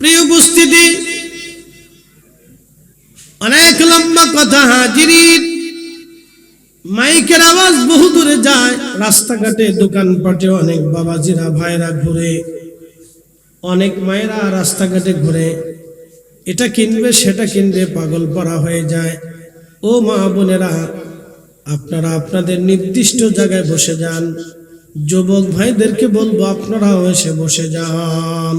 প্রিয় উপস্থিতি, অনেক লম্বা কথা হাজিরিন, মাইকের আওয়াজ বহু দূরে যায়, রাস্তাঘাটে দোকানপাটে অনেক বাবাজিরা ভাইরা ঘুরে, অনেক মায়েরা রাস্তাঘাটে ঘুরে, এটা কিনবে সেটা কিনবে, পাগল পড়া হয়ে যায়। ও মা বোনেরা, আপনারা আপনাদের নির্দিষ্ট জায়গায় বসে যান। যুবক ভাইদেরকে বলবো আপনারাও এসে বসে যান।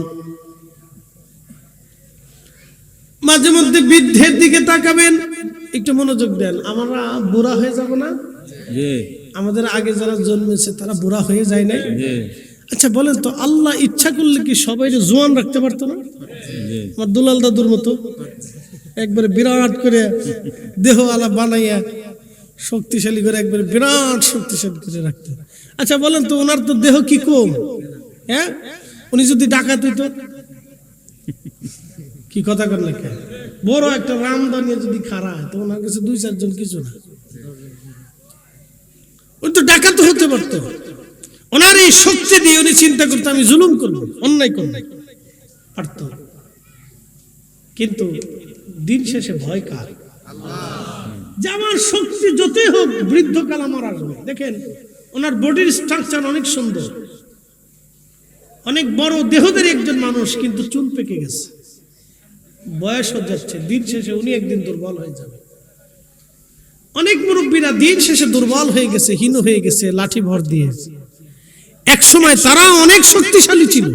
মাঝে মধ্যে বৃদ্ধের দিকে তাকাবেন, একটু মনোযোগ দেন। আমরা বুড়া হয়ে যাব না? আমাদের আগে যারা জন্মেছে তারা বুড়া হয়ে যায় না? আচ্ছা বলেন তো, আল্লাহ ইচ্ছা করলে কি সবাই জোয়ান রাখতে পারতো না? আমার দুলাল দাদুর মতো একবারে বিরাট করে দেহ আলা বানাইয়া শক্তিশালী করে একবারে বিরাট শক্তিশালী করে রাখতো। আচ্ছা বলেন তো, ওনার তো দেহ কি কম? হ্যাঁ, উনি যদি ডাকাত হইতো, কি কথা কর না, বড় একটা রামদানিয়া যদি খাড়া হয় তো ওনার কাছে 2-4 জন কিছু না, উনি তো ডাকাত হতে পারতো। ওনার এই শক্তি দিয়ে উনি চিন্তা করতো আমি জুলুম করবো, অন্যায় করবো, পারতো। কিন্তু দিন শেষে ভয় কার? যে আমার শক্তি যতই হোক বৃদ্ধকাল আমার আসবে। দেখেন ওনার বডির স্ট্রাকচার অনেক সুন্দর, অনেক বড় দেহদের একজন মানুষ, কিন্তু চুল পেকে গেছে, বয়স হয়ে যাচ্ছে, দিন শেষে উনি একদিন দুর্বল হয়ে যাবে। অনেক মুরব্বীরা দিন শেষে দুর্বল হয়ে গেছে, হীন হয়ে গেছে, লাঠি ভর দিয়ে। এক সময় তারা অনেক শক্তিশালী ছিল,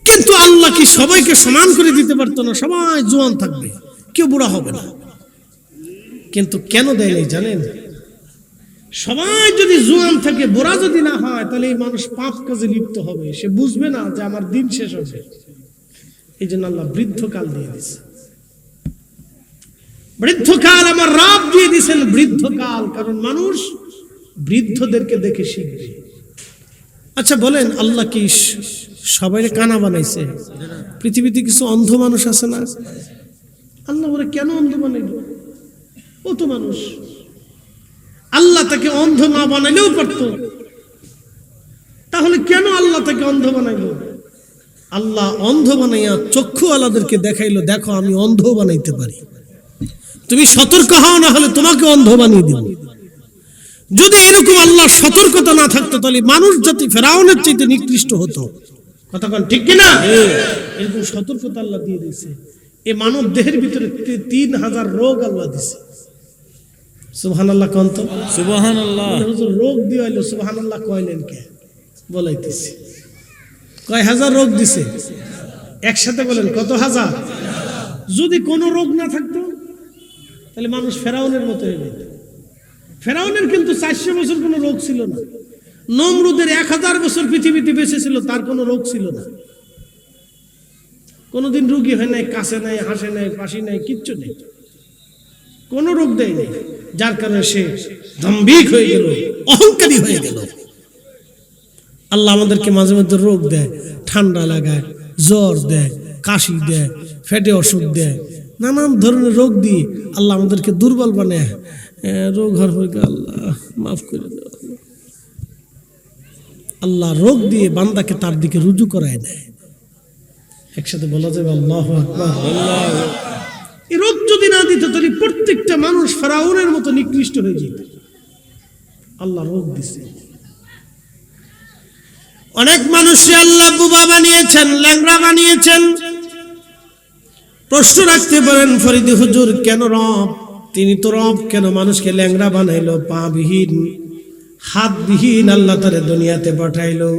কিন্তু আল্লাহ কি সবাইকে সমান করে দিতে পারতো না? সবাই জোয়ান থাকবে, কেউ বুড়া হবে না। কিন্তু কেন দেয় নাই জানেন? সবাই যদি জোয়ান থাকে, বুড়া যদি না হয়, তাহলে এই মানুষ পাপ কাজে লিপ্ত হবে, সে বুঝবে না যে আমার দিন শেষ হবে। এই জন্য আল্লাহ বৃদ্ধকাল দিয়ে দিছে। বৃদ্ধকাল আমার রব দিয়ে দিয়েছেন, বৃদ্ধকাল, কারণ মানুষ বৃদ্ধদেরকে দেখে শিখবে। আচ্ছা বলেন, আল্লাহ কি সবাই কানা বানাইছে? পৃথিবীতে কিছু অন্ধ মানুষ আছে না? আল্লাহ ওরা কেন অন্ধ বানাইল? ও তো মানুষ, আল্লাহ তাকে অন্ধ না বানাইলেও পারত, তাহলে কেন আল্লাহ তাকে অন্ধ বানাইল? আল্লাহ অন্ধ বানাইয়া চক্ষু আলাদেরকে দেখাইলো, দেখো আমি অন্ধ বানাইতে পারি, তুমি সতর্ক হও, না হলে তোমাকে অন্ধ বানিয়ে দিব। যদি এরকম আল্লাহর সতর্কতা না থাকতো, তাহলে মানুষ জাতি ফেরাউনের চাইতে নিকৃষ্ট হতো। কথা বলেন ঠিক কিনা? এরকম সতর্কতা আল্লাহ দিয়ে দিয়েছে। এই মানব দেহের ভিতরে 3000 রোগ আল্লাহ দিছে। সুবহানাল্লাহ কোন তো? সুবহানাল্লাহ। হুজুর রোগ দিয়াইলো, সুবহানাল্লাহ কইলেন কে? বলাইতেছি কয় হাজার রোগ দিছে, একসাথে বলেন কত হাজার? যদি কোনো রোগ না থাকতো তাহলে মানুষ ফেরাউনের মতো হয়ে যেত। ফেরাউনের কিন্তু 400 বছর কোনো রোগ ছিল না। নমরুদের 1000 বছর পৃথিবীতে বেঁচে ছিল, তার কোনো রোগ ছিল না, কোনোদিন রোগী হয় নাই, কাছে নাই, হাসে নাই, পাশি নাই, কিচ্ছু নেই, কোনো রোগ দেয় নাই, যার কারণে সে দাম্ভিক হয়ে গেল, অহংকারী হয়ে গেল। আল্লাহ আমাদেরকে মাঝে মধ্যে রোগ দেয়, ঠান্ডা লাগায়, জ্বর দেয়, কাশি দেয়, ফেটে অসুখ দেয়, নানান ধরনের রোগ দিয়ে আল্লাহ আমাদেরকে দুর্বল বানায়। রোগ হওয়ার আল্লাহ মাফ করে দেয়। আল্লাহ রোগ দিয়ে বান্দাকে তার দিকে রুজু করায় দেয়। একসাথে বলা যাবে আল্লাহু আকবার। এই রোগ যদি না দিত, তাহলে প্রত্যেকটা মানুষ ফেরাউনের মতো নিকৃষ্ট হয়ে যেত। আল্লাহ রোগ দিছে। অনেক মানুষকে আল্লাহ বুবা বানিয়েছেন, ল্যাংড়া বানিয়েছেন। প্রশ্ন রাখতে পারেন, ফরিদি হুজুর কেন রব? তিনি তো রব, কেন মানুষকে ল্যাংড়া বানাইলো? পা বিহীন, হাত বিহীন আল্লাহ তারে দুনিয়াতে পাঠাইলো।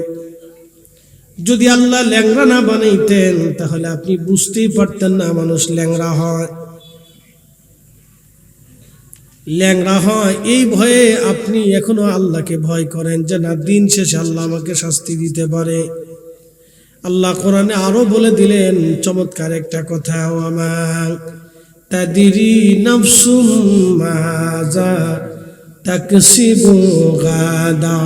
যদি আল্লাহ ল্যাংড়া না বানাইতেন, তাহলে আপনি বুঝতেই পারতেন না মানুষ ল্যাংড়া হয়। ল্যাংড়া হয় এই ভয়ে আপনি এখনো আল্লাহকে ভয় করেন, যে না দিন শেষে আল্লাহ আমাকে শাস্তি দিতে পারে। আল্লাহ কোরআনে আরো বলে দিলেন চমৎকার একটা কথা, ওয়ামা তাদরি নাফসুম মাজা তাকসিবু গাদা।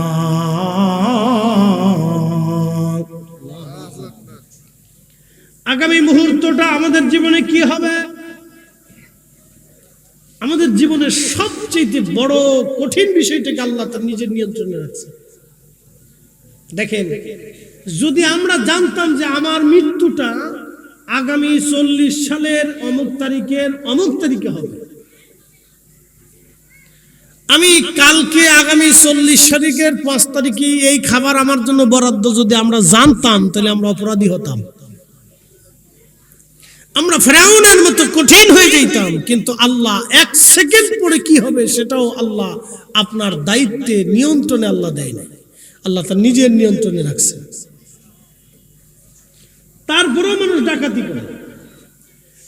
আগামী মুহূর্তটা আমাদের জীবনে কি হবে? আমাদের জীবনের সবচেয়ে বড় কঠিন বিষয়টাকে আল্লাহ তার নিজের নিয়ন্ত্রণে রাখছে। দেখেন, যদি আমরা জানতাম যে আমার মৃত্যুটা আগামী 40 সালের অমুক তারিখে হবে। আমি কালকে আগামী 40 তারিখের 5 তারিখে এই খাবার আমার জন্য বরাদ্দ যদি আমরা জানতাম, তাহলে আমরা অপরাধী হতাম, আমরা ফেরাউনের মতো কঠিন হয়ে যেতাম। কিন্তু আল্লাহ 1 সেকেন্ড পরে কি হবে সেটাও আল্লাহ আপনার দায়িত্বে, নিয়ন্ত্রণে আল্লাহ দেয় না, আল্লাহ তার নিজের নিয়ন্ত্রণে রাখছেন। তারপরেও মানুষ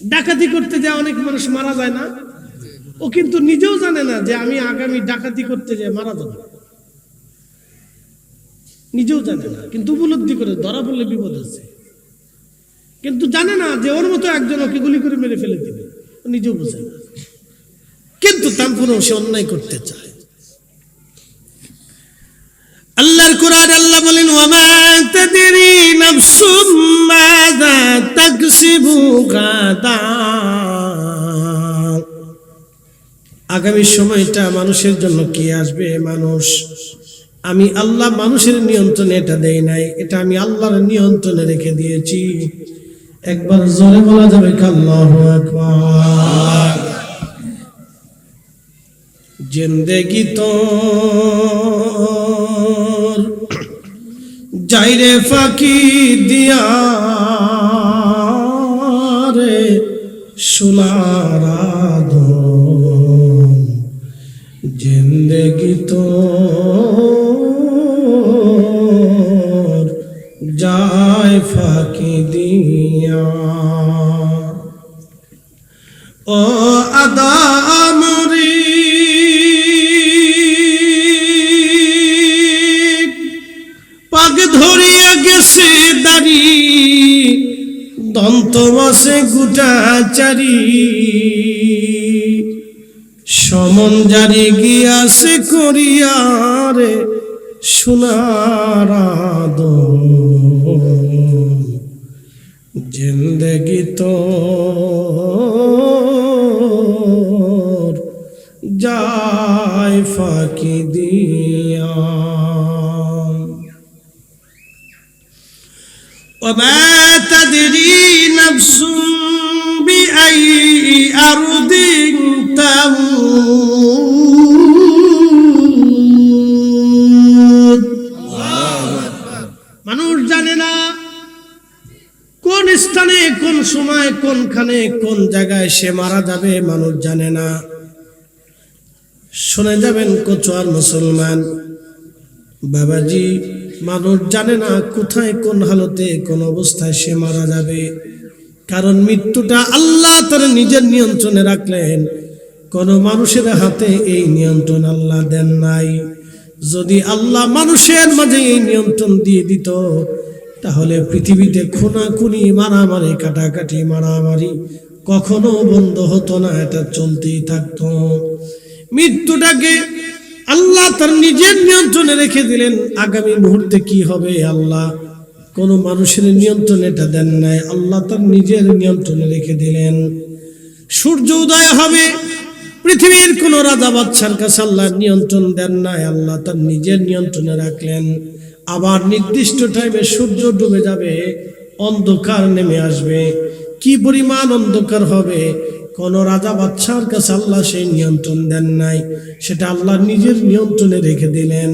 ডাকাতি করতে যায়, অনেক মানুষ মারা যায় না? ও কিন্তু নিজেও জানে না যে আমি আগামী ডাকাতি করতে যাই মারা যাব, নিজেও জানে না, কিন্তু উপলব্ধি করে ধরা পড়লে বিপদ আছে, কিন্তু জানে না যে ওর মতো একজন ওকে গুলি করে মেরে ফেলে দিবে, নিজেও বোঝে না, কিন্তু তারপরেও সে অন্যায় করতে চায়। আল্লাহর কোরআন আল্লাহ বলেন, ওয়ামা তাদরি নাফসুম মাযা তাকসিবু গাদা। আগামী সময়টা মানুষের জন্য কি আসবে, আমি আল্লাহ মানুষের নিয়ন্ত্রণে এটা দেই নাই, এটা আমি আল্লাহর নিয়ন্ত্রণে রেখে দিয়েছি। একবার জোরে বলা যাবে আল্লাহু আকবার। জিন্দেগি তো যাইরে ফাঁকি দিয়া রে সুলার জিন্দেগি তো যায় ফাঁকি দিয়া। ও আদামরি পাগ ধরিয়া গেছে দাড়ি, দন্ত মাসে গুটাচারি, সমন জারি গিয়াছে করিয়ারে সোনার জিন্দেগি তো যায় ফাঁকি দিয়া। وما تدري نفس بأي أرض تموت। মানুষ জানে না কোন স্থানে, কোন সময়, কোনখানে, কোন জায়গায় সে মারা যাবে, মানুষ জানে না। শুনে যাবেন কচুয়ার মুসলমান বাবাজি, মানুষ জানে না কোথায়, কোন হালতে, কোন অবস্থায় সে মারা যাবে। কারণ মৃত্যুটা আল্লাহ তার নিজের নিয়ন্ত্রণে রাখলেন, কোন মানুষের হাতে এই নিয়ন্ত্রণ আল্লাহ দেন নাই। যদি আল্লাহ মানুষের মাঝে এই নিয়ন্ত্রণ দিয়ে দিত, তাহলে পৃথিবীতে খুনাখুনি, মারামারি, কাটাকাটি, মারামারি কখনো বন্ধ হতো না, এটা চলতেই থাকতো। মৃত্যুটাকে আল্লাহ তার নিজের নিয়ন্ত্রণে রেখে দিলেন। আগামী মুহূর্তে কি হবে আল্লাহ কোন মানুষের নিয়ন্ত্রণে এটা দেন নাই, আল্লাহ তার নিজের নিয়ন্ত্রণে রেখে দিলেন। সূর্য উদয় হবে, পৃথিবীর কোন রাজা বাদশার কাছে আল্লাহ নিয়ন্ত্রণ দেন নাই, আল্লাহ তার নিজের নিয়ন্ত্রণে রাখলেন। আবার নির্দিষ্ট টাইমে সূর্য ডুবে যাবে, অন্ধকার নেমে আসবে। কি পরিমাণ অন্ধকার হবে, কোন রাজা বাদশার কাছে আল্লাহ সেই নিয়ন্ত্রণ দেন নাই, সেটা আল্লাহ নিজের নিয়ন্ত্রণে রেখে দিলেন।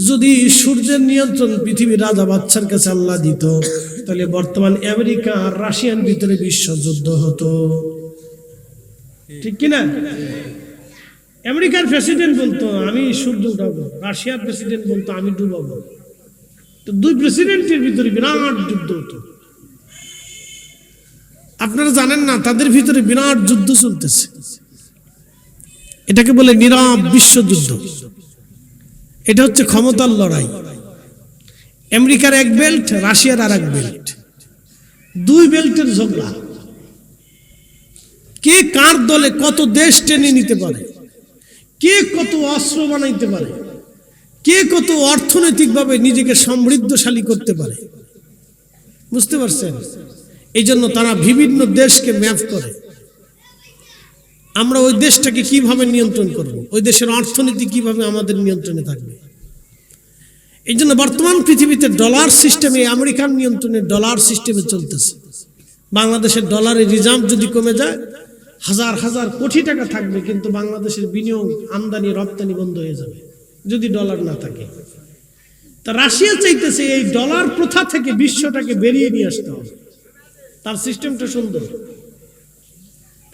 যদি সূর্যের নিয়ন্ত্রণ পৃথিবীর রাজা বাদশার কাছে আল্লাহ দিত, তাহলে বর্তমান আমেরিকা আর রাশিয়ার ভিতরে বিশ্বযুদ্ধ হতো, ঠিক কিনা? আমেরিকার প্রেসিডেন্ট বলতো আমি সূর্য উঠাবো, রাশিয়ার প্রেসিডেন্ট বলতো আমি ডুবাবো। তো দুই প্রেসিডেন্টের ভিতরে বিরাট যুদ্ধ হতো। আপনারা জানেন না, তাদের ভিতরে বিরাট যুদ্ধ চলতেছে, এটাকে বলে নীরব বিশ্বযুদ্ধ। এটা হচ্ছে ক্ষমতার লড়াই। আমেরিকার এক বেল্ট, রাশিয়ার আর এক বেল্ট, দুই বেল্টের ঝগড়া। কে কার দলে কত দেশ টেনে নিতে পারে, কে কত অস্ত্র বানাইতে পারে, কে কত অর্থনৈতিকভাবে নিজেকে সমৃদ্ধশালী করতে পারে, বুঝতে পারছেন? এই জন্য তারা বিভিন্ন দেশকে ম্যাপ করে, আমরা ওই দেশটাকে কিভাবে নিয়ন্ত্রণ করব, ওই দেশের অর্থনীতি কিভাবে আমাদের নিয়ন্ত্রণে থাকবে। এই জন্য বর্তমান পৃথিবীতে ডলার সিস্টেমে, আমেরিকান নিয়ন্ত্রণে ডলার সিস্টেমে চলতেছে। বাংলাদেশের ডলারের রিজার্ভ যদি কমে যায়, হাজার হাজার কোটি টাকা থাকবে, কিন্তু বাংলাদেশের বিনিয়োগ, আমদানি রপ্তানি বন্ধ হয়ে যাবে যদি ডলার না থাকে। তা রাশিয়া চাইতেছে এই ডলার প্রথা থেকে বিশ্বটাকে বেরিয়ে নিয়ে আসতে হবে। তার সিস্টেমটা সুন্দর,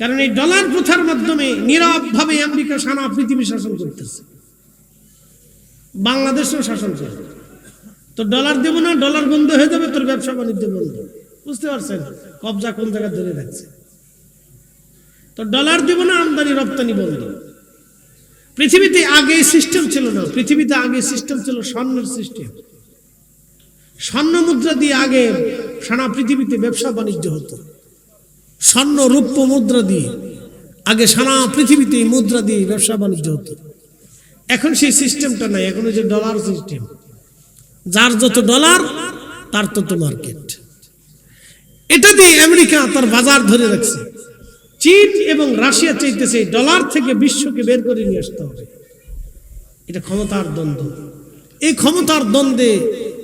কারণ এই ডলার প্রথার মাধ্যমে নীরবভাবে আমেরিকা সারা পৃথিবী শাসন করতেছে, বাংলাদেশেও শাসন করে। তো ডলার দেবো না, ডলার বন্ধ হয়ে যাবে, তোর ব্যবসা বাণিজ্য বন্ধ। বুঝতে পারছেন কবজা কোন জায়গায় ধরে রাখছে? তো ডলার দিব না, আমদানি রপ্তানি বন্ধ। পৃথিবীতে আগে সিস্টেম ছিল না, পৃথিবীতে আগে সিস্টেম ছিল স্বর্ণের সিস্টেম। স্বর্ণ মুদ্রা দিয়ে আগে সারা পৃথিবীতে ব্যবসা বাণিজ্য হতো। স্বর্ণ রৌপ্য মুদ্রা দিয়ে আগে সারা পৃথিবীতে মুদ্রা দিয়ে ব্যবসা বাণিজ্য হতো। এখন সেই সিস্টেমটা নাই, এখন যে ডলার সিস্টেম, যার যত ডলার তার তত মার্কেট। এটা দিয়ে আমেরিকা তার বাজার ধরে রাখছে। চীন এবং রাশিয়া চাইতেছে ডলার থেকে বিশ্বকে বের করে নিয়ে আসতে হবে। এটা ক্ষমতার দ্বন্দ্ব। এই ক্ষমতার দ্বন্দ্বে,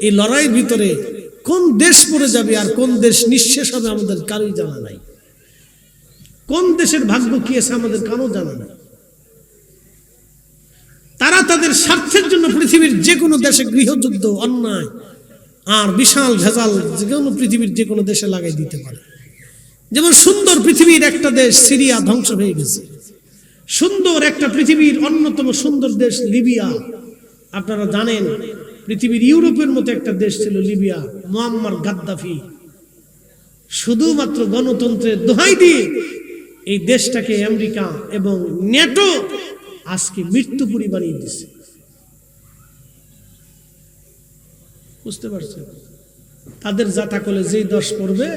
এই লড়াইয়ের ভিতরে কোন দেশ পড়ে যাবে আর কোন দেশ নিঃশেষ হবে আমাদের কারোই জানা নাই। কোন দেশের ভাগ্য কি আছে আমাদের কারো জানা নাই। তারা তাদের স্বার্থের জন্য পৃথিবীর যে কোনো দেশে গৃহযুদ্ধ, অন্যায় আর বিশাল ভেজাল যে কোনো পৃথিবীর যে কোনো দেশে লাগাই দিতে পারে। যেমন সুন্দর পৃথিবীর একটা দেশ সিরিয়া ধ্বংস হয়ে গেছে। সুন্দর একটা পৃথিবীর অন্যতম সুন্দর দেশ লিবিয়া, আপনারা জানেন পৃথিবীর ইউরোপের মতো একটা দেশ ছিল লিবিয়া। মুয়াম্মার গাদ্দাফি শুধুমাত্র গণতন্ত্রের দোহাই দিয়ে এই দেশটাকে আমেরিকা এবং ন্যাটো আজকে মৃত্যুপুরী বানিয়ে দিচ্ছে। বুঝতে পারছেন? তাদের জাতাকলে যেই দশ পড়বে,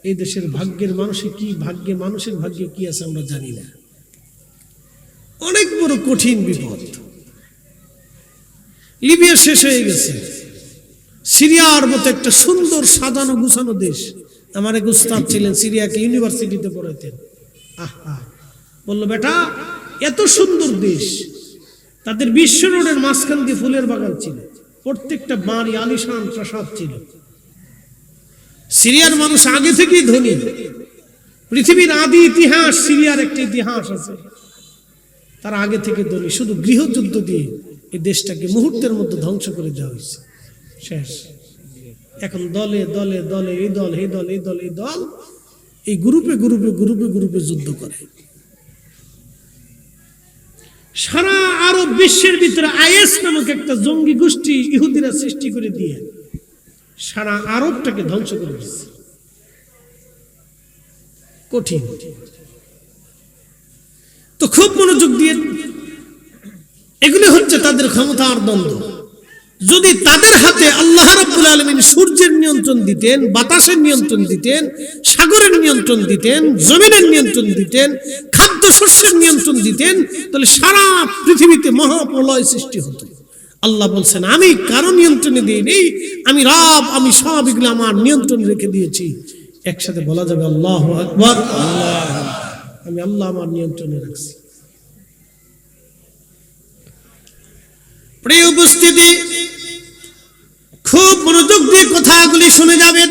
এই দেশের ভাগ্যের মানুষের ভাগ্যে কি আছে আমরা জানি না। অনেক বড় কঠিন বিপদ। লিবিয়া শেষ হয়ে গেছে। সিরিয়ার মতো একটা সুন্দর সাজানো গুছানো দেশ। আমার এক উস্তাদ ছিলেন, সিরিয়াকে ইউনিভার্সিটিতে পড়াইতেন। বললো, বেটা এত সুন্দর দেশ, তাদের বিশ্ব রোডের মাঝখান দিয়ে ফুলের বাগান ছিল, প্রত্যেকটা বাড়ি আলিশান প্রাসাদ ছিল। সিরিয়ার মানুষ আগে থেকেই ধনী। পৃথিবীর আদি ইতিহাস, সিরিয়ার একটা ইতিহাস আছে, তারা আগে থেকে ধনী। শুধু গৃহযুদ্ধ দিয়ে এই দেশটাকে মুহূর্তের মধ্যে ধ্বংস করে দেওয়া হয়েছে, শেষ। এখন দলে দলে দলে এই দল এই দল এই দল এই দল, এই গ্রুপে গ্রুপে গ্রুপে গ্রুপে যুদ্ধ করে। সারা আরব বিশ্বের ভিতরে আইএস নামক একটা জঙ্গি গোষ্ঠী ইহুদিরা সৃষ্টি করে দিয়ে সারা আরবটাকে ধ্বংস করে দিচ্ছে। কঠিন। তো খুব মনোযোগ দিয়ে, এগুলো হচ্ছে তাদের ক্ষমতার দ্বন্দ্ব। যদি তাদের হাতে আল্লাহ রাব্বুল আলামিন সূর্যের নিয়ন্ত্রণ দিতেন, বাতাসের নিয়ন্ত্রণ দিতেন, সাগরের নিয়ন্ত্রণ দিতেন, জমিনের নিয়ন্ত্রণ দিতেন, খাদ্য শস্যের নিয়ন্ত্রণ দিতেন, তাহলে সারা পৃথিবীতে মহাপ্রলয় সৃষ্টি হতো। আল্লাহ বলছেন, আমি কারো নিয়ন্ত্রণে দিইনি, আমি রব, আমি সব এগুলো আমার নিয়ন্ত্রণে রেখে দিয়েছি। একসাথে বলা যাবে আল্লাহু আকবার। আমি আল্লাহ আমার নিয়ন্ত্রণে রাখছি। প্রিয় উপস্থিতি, খুব মনোযোগ দিয়ে কথাগুলি শুনে যাবেন।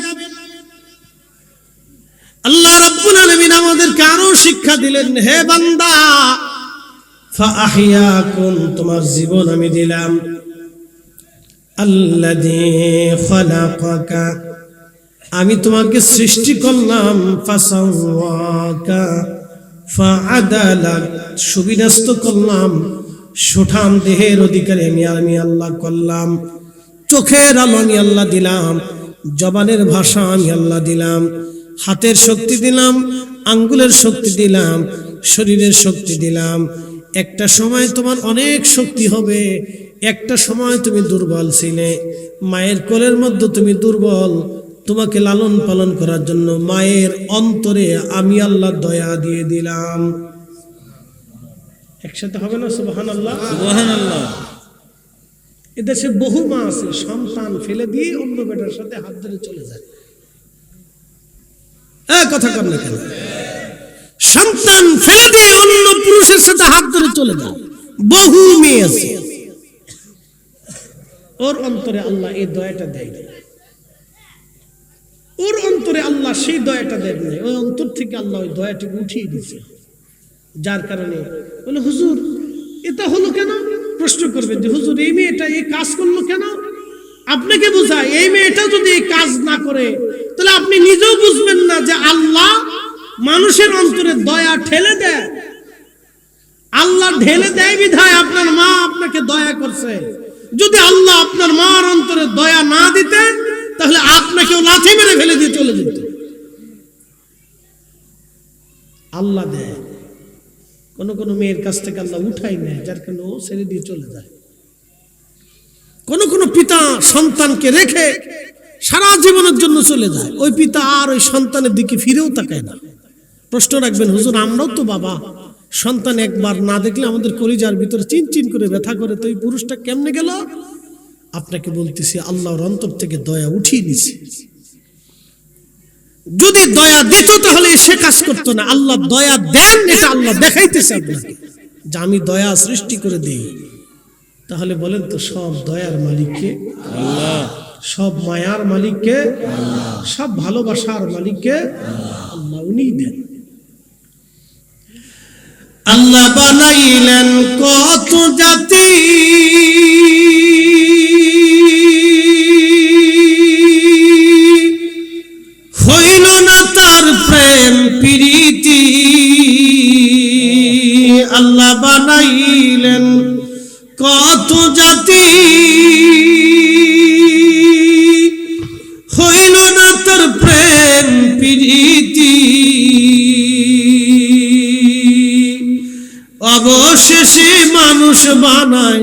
আল্লাহ রাব্বুল আলামিন আমাদেরকে আরো শিক্ষা দিলেন, হে বান্দা, ফাআহইয়াকুম, তোমার জীবন আমি দিলাম। আল্লাযী খালাকাকা, আমি তোমাকে সৃষ্টি করলাম। ফাসাওয়াকা ফাআদালাক, সুবিন্যস্ত করলাম। সুঠাম দেহের অধিকারী আমি আল্লাহ করলাম। চোখের আলো আমি আল্লাহ দিলাম। জবানের ভাষা আমি আল্লাহ দিলাম। হাতের শক্তি দিলাম, আঙ্গুলের শক্তি দিলাম, শরীরের শক্তি দিলাম। একটা সময় তোমার অনেক শক্তি হবে, একটা সময় তুমি দুর্বল ছিলে। মায়ের কোলের মধ্যে তুমি দুর্বল, তোমাকে লালন পালন করার জন্য মায়ের অন্তরে আমি আল্লাহ দয়া দিয়ে দিলাম। একসাথে হবে না সুবহানাল্লাহ? সুবহানাল্লাহ। এদেশে বহু মা আছে, সন্তান ফেলে দিয়ে অন্য বেটার সাথে হাত ধরে চলে যায়। কথা কর না কেন? সন্তান ফেলে দিয়ে অন্য পুরুষের সাথে হাত ধরে চলে যায়। বহু মেয়ে আছে, ওর অন্তরে আল্লাহ এই দয়াটা দেয়। ওর অন্তরে আল্লাহ আল্লাহ সেই দয়াটা দেন নাই, ওই অন্তর থেকে আল্লাহ ওই দয়াটাকে উঠিয়ে দিয়েছে। যার কারণে বলে হুজুর এটা হলো কেন, প্রশ্ন করবেন যে হুজুর এই মেয়েটা এই কাজ করলো কেন, আপনাকে বোঝায় এই মেয়েটা যদি এই কাজ না করে তাহলে আপনি নিজেও বুঝবেন না যে আল্লাহ মানুষের অন্তরে দয়া ঠেলে দেয়। আল্লাহ ঢেলে দেয় বিধায় আপনার মা আপনাকে দয়া করছে। যদি আল্লাহ আপনার মার অন্তরে দয়া না দিতেন তাহলে আপনাকেও লাথি মেরে ফেলে দিয়ে চলে যেত। আল্লাহ দেয়, কোন কোন মেয়ের কাছ থেকে আল্লাহ উঠাই নেয়, যার কারণে ও ছেড়ে দিয়ে চলে যায়। কোন কোন পিতা সন্তানকে রেখে সারা জীবনের জন্য চলে যায়, ওই পিতা আর ওই সন্তানের দিকে ফিরেও তাকায় না। প্রশ্ন রাখবেন হুজুর আমরাও তো বাবা, সন্তান একবার না দেখলে আমাদের কলিজার ভিতরে চিনচিন করে ব্যথা করে, তো এই পুরুষটা কেমনে গেল? আপনাকে বলতেছি আল্লাহর অন্তর থেকে দয়া উঠিয়ে নিছে। যদি দয়া দিত তাহলে সে কাজ করতো না। আল্লাহ দয়া দেন, এটা আল্লাহ দেখাইতেছে আপনাকে যে আমি দয়া সৃষ্টি করে দিই। তাহলে বলেন তো সব দয়ার মালিককে আল্লাহ, সব মায়ার মালিককে আল্লাহ, সব ভালোবাসার মালিককে আল্লাহ, উনিই দেন। আল্লাহ বানাইলেন কত জাতি, হইল না তার প্রেম প্রীতি। আল্লাহ বানাইলেন কত জাতি, হইল না তার প্রেম প্রীতি। অবশেষে মানুষ বানায়,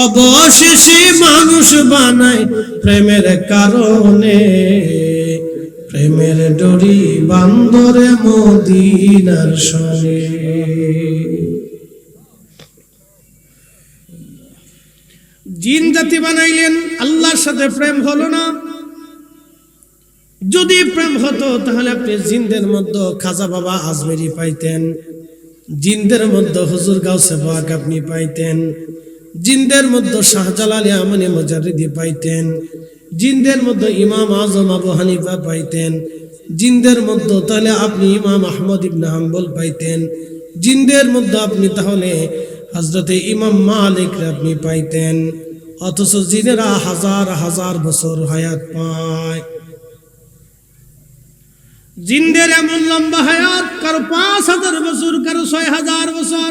অবশেষে মানুষ বানায় প্রেমের কারণে। প্রেমের ডরি বান্দরে মদিনার সনে। জিন জাতি বানাইলেন, আল্লাহর সাথে প্রেম হলো না। যদি প্রেম হতো তাহলে আপনি জিনদের মধ্যে খাজা বাবা আজমেরি পাইতেন, জিনদের মধ্যে হুজুর গাউসে পাক আপনি পাইতেন, জিনদের মধ্যে শাহজালাল ইয়ামানি মুজাররিদি পাইতেন, জিনদের মধ্যে ইমাম আজম আবু হানিফা পাইতেন, জিনদের মধ্যে তাহলে আপনি ইমাম আহমদ ইবনে হাম্বল পাইতেন, জিনদের মধ্যে আপনি তাহলে হযরতে ইমাম মালিক আপনি পাইতেন। অথচ জিনেরা হাজার হাজার বছর হায়াত পায়। জিনদের এমন লম্বা হায়াত, কারো ৫,০০০ বছর, কারো ৬,০০০ বছর,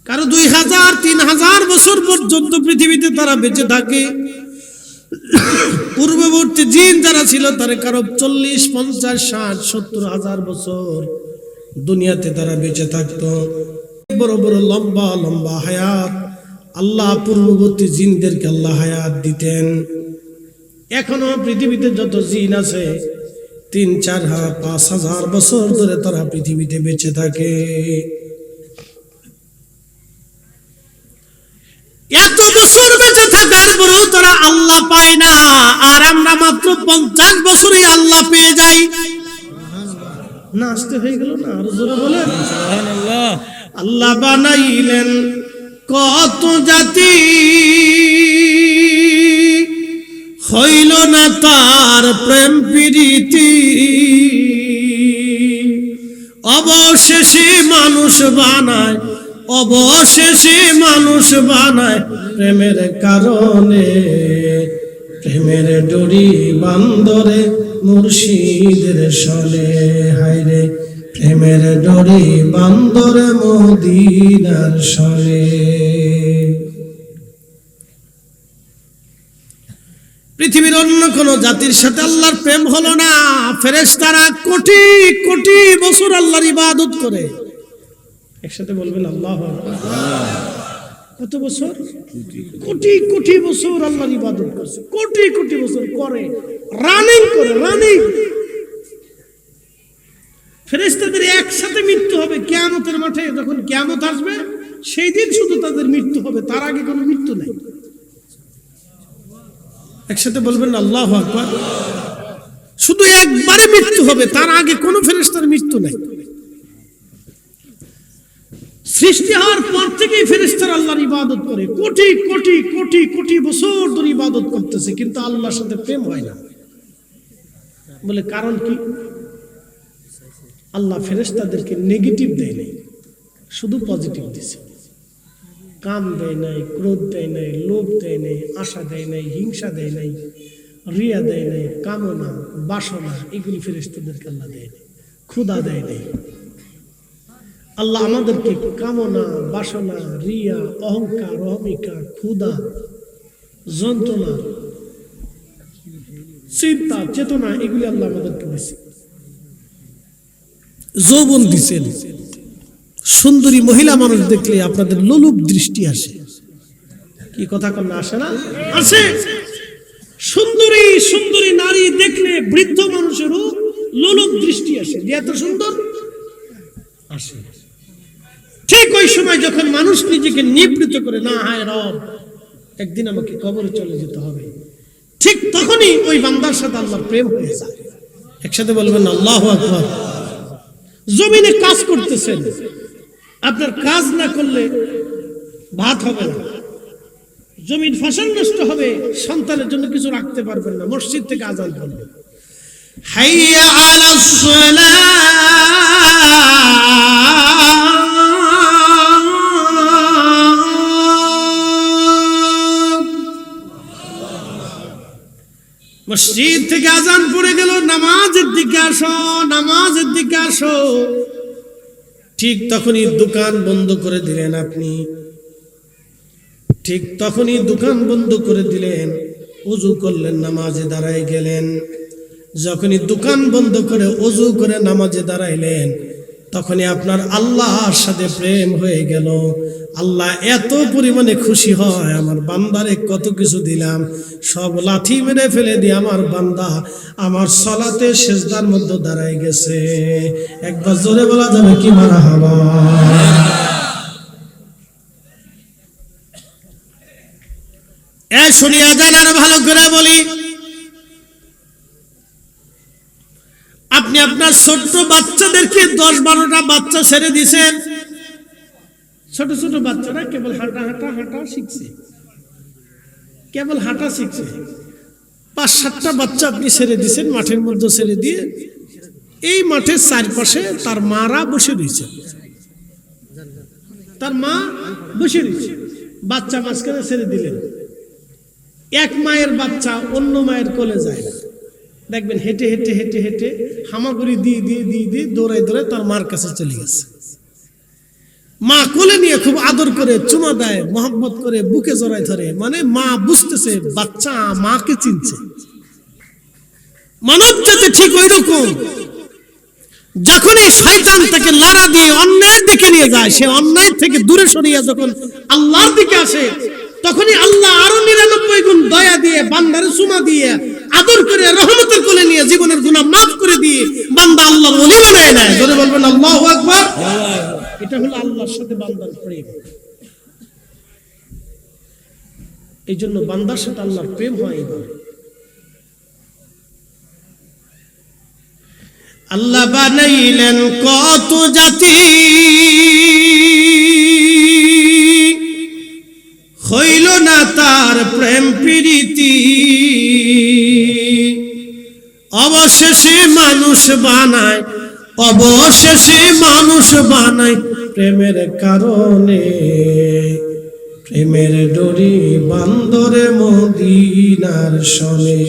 কারো ২,০০০, ৩,০০০ বছর পর্যন্ত পৃথিবীতে তারা বেঁচে থাকে। পূর্ববর্তী জিন যারা ছিল তারা কারো ৪০, ৫০, ৬০, ৭০,০০০ বছর দুনিয়াতে তারা বেঁচে থাকতো। বড় বড় লম্বা লম্বা হায়াত আল্লাহ পূর্ববর্তী জিনদেরকে আল্লাহ হায়াত দিতেন। এখনো পৃথিবীতে যত জিন আছে ৩, ৪, ৫,০০০ বছর ধরে তারা পৃথিবীতে বেঁচে থাকে। এত বছর বেঁচে থাকার পরেও তারা আল্লাহ পায় না, আর আমরা মাত্র ৫০ বছরে আল্লাহ পেয়ে যাই। না আসতে হয়ে গেল না, আরো জোরে বলেন সুবহানাল্লাহ। আল্লাহ বানাইলেন কত জাতি, হইল না তার প্রেম প্রীতি। অবশেষে মানুষ বানায়, অবশেষে মানুষ বানায় প্রেমের কারণে। প্রেমের ডরি বান্দরে মুর্শিদের সনে। হায়রে প্রেমের ডরি বান্দরে মদিনার সনে। পৃথিবীর অন্য কোন জাতির সাথে আল্লাহর প্রেম হলো না। ফেরেশতারা কোটি কোটি বছর আল্লাহর ইবাদত করে। একসাথে বলবেন আল্লাহু আকবার। কত বছর? কোটি কোটি বছর আল্লাহর ইবাদত করছে, কোটি কোটি বছর করে, রানিং করে, রানিং। ফেরেশতাদের একসাথে মৃত্যু হবে কিয়ামতের মাঠে। যখন কিয়ামত আসবে সেই দিন শুধু তাদের মৃত্যু হবে, তার আগে কোনো মৃত্যু নেই। একসাথে বলবেন আল্লাহু আকবার। শুধু একবারে মৃত্যু হবে, তার আগে কোনো ফেরেশতার মৃত্যু নেই। সৃষ্টি হওয়ার পর থেকেই ফেরেশতারা আল্লাহর ইবাদত করে, কোটি কোটি কোটি কোটি বছর ধরে ইবাদত করতেছে, কিন্তু আল্লাহর সাথে প্রেম হয় না। বলে কারণ কি? আল্লাহ ফেরেশতাদেরকে নেগেটিভ দেয় নাই, শুধু পজিটিভ দিছে। কাম দেয় নাই, ক্রোধ দেয় নাই, লোভ দেয় নাই, আশা দেয় নাই, হিংসা দেয় নাই, রিয়া দেয় নাই, কামনা বাসনা এগুলি ফেরেশতাদেরকে আল্লাহ দেয় নাই, ক্ষুধা দেয় নাই। আল্লাহ আমাদেরকে কামনা বাসনা রিয়া অহংকার অহমিকা ক্ষুধা যন্ত্রণা চিন্তা চেতনা এগুলি আল্লাহ আমাদেরকে দিয়েছে। যৌবন দিছেন, সুন্দরী মহিলা মানুষ দেখলে আপনাদের লোলুপ দৃষ্টি আসে। কি কথা কন্যা আসে না? আসে। সুন্দরী সুন্দরী নারী দেখলে বৃদ্ধ মানুষেরও লোলুপ দৃষ্টি আসে, যে এত সুন্দর আসে। ঠিক ওই সময় যখন মানুষ নিজেকে নিবৃত করে, না হায় রব একদিন আমাকে কবরে চলে যেতে হবে, ঠিক তখনই ওই বান্দার সাথে আল্লাহর প্রেম হয়ে যায়। একসাথে বলবেন আল্লাহু আকবার। জমিনে কাজ করতেছেন, আপনার কাজ না করলে ভাত হবে না, জমির ফসল নষ্ট হবে, সন্তানের জন্য কিছু রাখতে পারবেন না, মসজিদ থেকে আযান করবে হাইয়া আলাস সালাহ, মসজিদ থেকে আযান পড়ে গেল, নামাজের দিকে আসো, নামাজের দিকে আসো। ঠিক তখনই দোকান বন্ধ করে দিলেন আপনি, ঠিক তখনই দোকান বন্ধ করে দিলেন, ওযু করলেন, নামাজে দাঁড়ায় গেলেন। যখনই দোকান বন্ধ করে ওযু করে নামাজে দাঁড়াইলেন, তখনই আপনার আল্লাহর সাথে প্রেম হয়ে গেল। আল্লাহ এত পরিমাণে খুশি হয়, আমার বান্দারে কত কিছু দিলাম, সব লাথি মেরে ফেলে দিয়ে আমার বান্দা আমার সালাতে সিজদার মধ্যে দাঁড়ায় গেছে। একবার জোরে বলা যাবে কি মারহাবা? এ শুনিয়া যান, আর ভালো করে বলি, আপনি আপনার ছোট্ট বাচ্চাদেরকে 10-12টা বাচ্চা ছেড়ে দিয়েছেন, ছোট ছোট বাচ্চারা কেবল হাঁটা হাঁটা হাঁটা শিখছে, কেবল হাঁটা শিখছে। 5-7টা বাচ্চা আপনি ছেড়ে দিয়েছেন, মাঠের মধ্যে ছেড়ে দিয়ে এই মাঠের চারপাশে তার মারা বসে রয়েছে, তার মা বসে রয়েছে, বাচ্চা মাঝখানে ছেড়ে দিলেন। এক মায়ের বাচ্চা অন্য মায়ের কোলে যায় না, দেখবেন হেঁটে হেঁটে হেঁটে হেঁটে হামাগুড়ি দিয়ে দিয়ে দিয়ে দিয়ে দৌড়ায় দৌড়ায় তার মার কাছে চলে গেছে। মা কোলে নিয়ে খুব আদর করে চুমা দেয়, মহব্বত করে বুকে জড়ায় ধরে, মানে মা বুঝতেছে বাচ্চা মাকে চিনছে। মানব জাতি ঠিক ওই রকম, যখনই শয়তান তাকে লাড়া দিয়ে অন্যায়ের দিকে নিয়ে যায়, সে অন্যায় থেকে দূরে সরিয়ে যখন আল্লাহর দিকে আসে, তখনই আল্লাহ আরো 99 গুণ দয়া দিয়ে বান্দারে চুমা দিয়ে আদর করে রহমতের কোলে নিয়ে জীবনের গুনাহ মাফ করে দিয়ে বান্দা আল্লাহর ওলি বানায় নেয়। জোরে বলবেন আল্লাহু আকবার। এটা হলো আল্লাহর সাথে বান্দার প্রেম। এই জন্য বান্দার সাথে আল্লাহর প্রেম হয় এইভাবে। আল্লাহ বানাইলেন কত জাতি, হইল না তার প্রেম প্রীতি, অবশেষে মানুষ বানায়, অবশেষে মানুষ বানায় প্রেমের কারণে, প্রেমের ডোরি বান্দরে মদিনার শনে।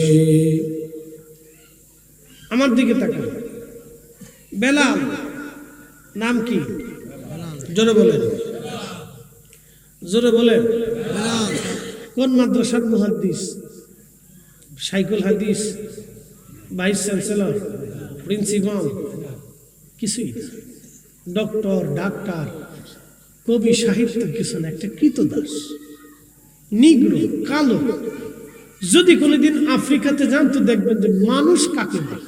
আমার দিকে তাকান, বেলাল নাম কি? জোরে বলেন, জোরে বলেন। কোন মাদ্রাসার মুহাদ্দিস? শাইখুল হাদিস, ভাইস চ্যান্সেলর, প্রিন্সিপাল, কিছুই না। ডক্টর, ডাক্তার, কবি, সাহিত্য কিছু না, একটা কৃতদাস, নিগ্রো, কালো। যদি কোনোদিন আফ্রিকাতে যান তো দেখবেন যে মানুষ কাকে বলে,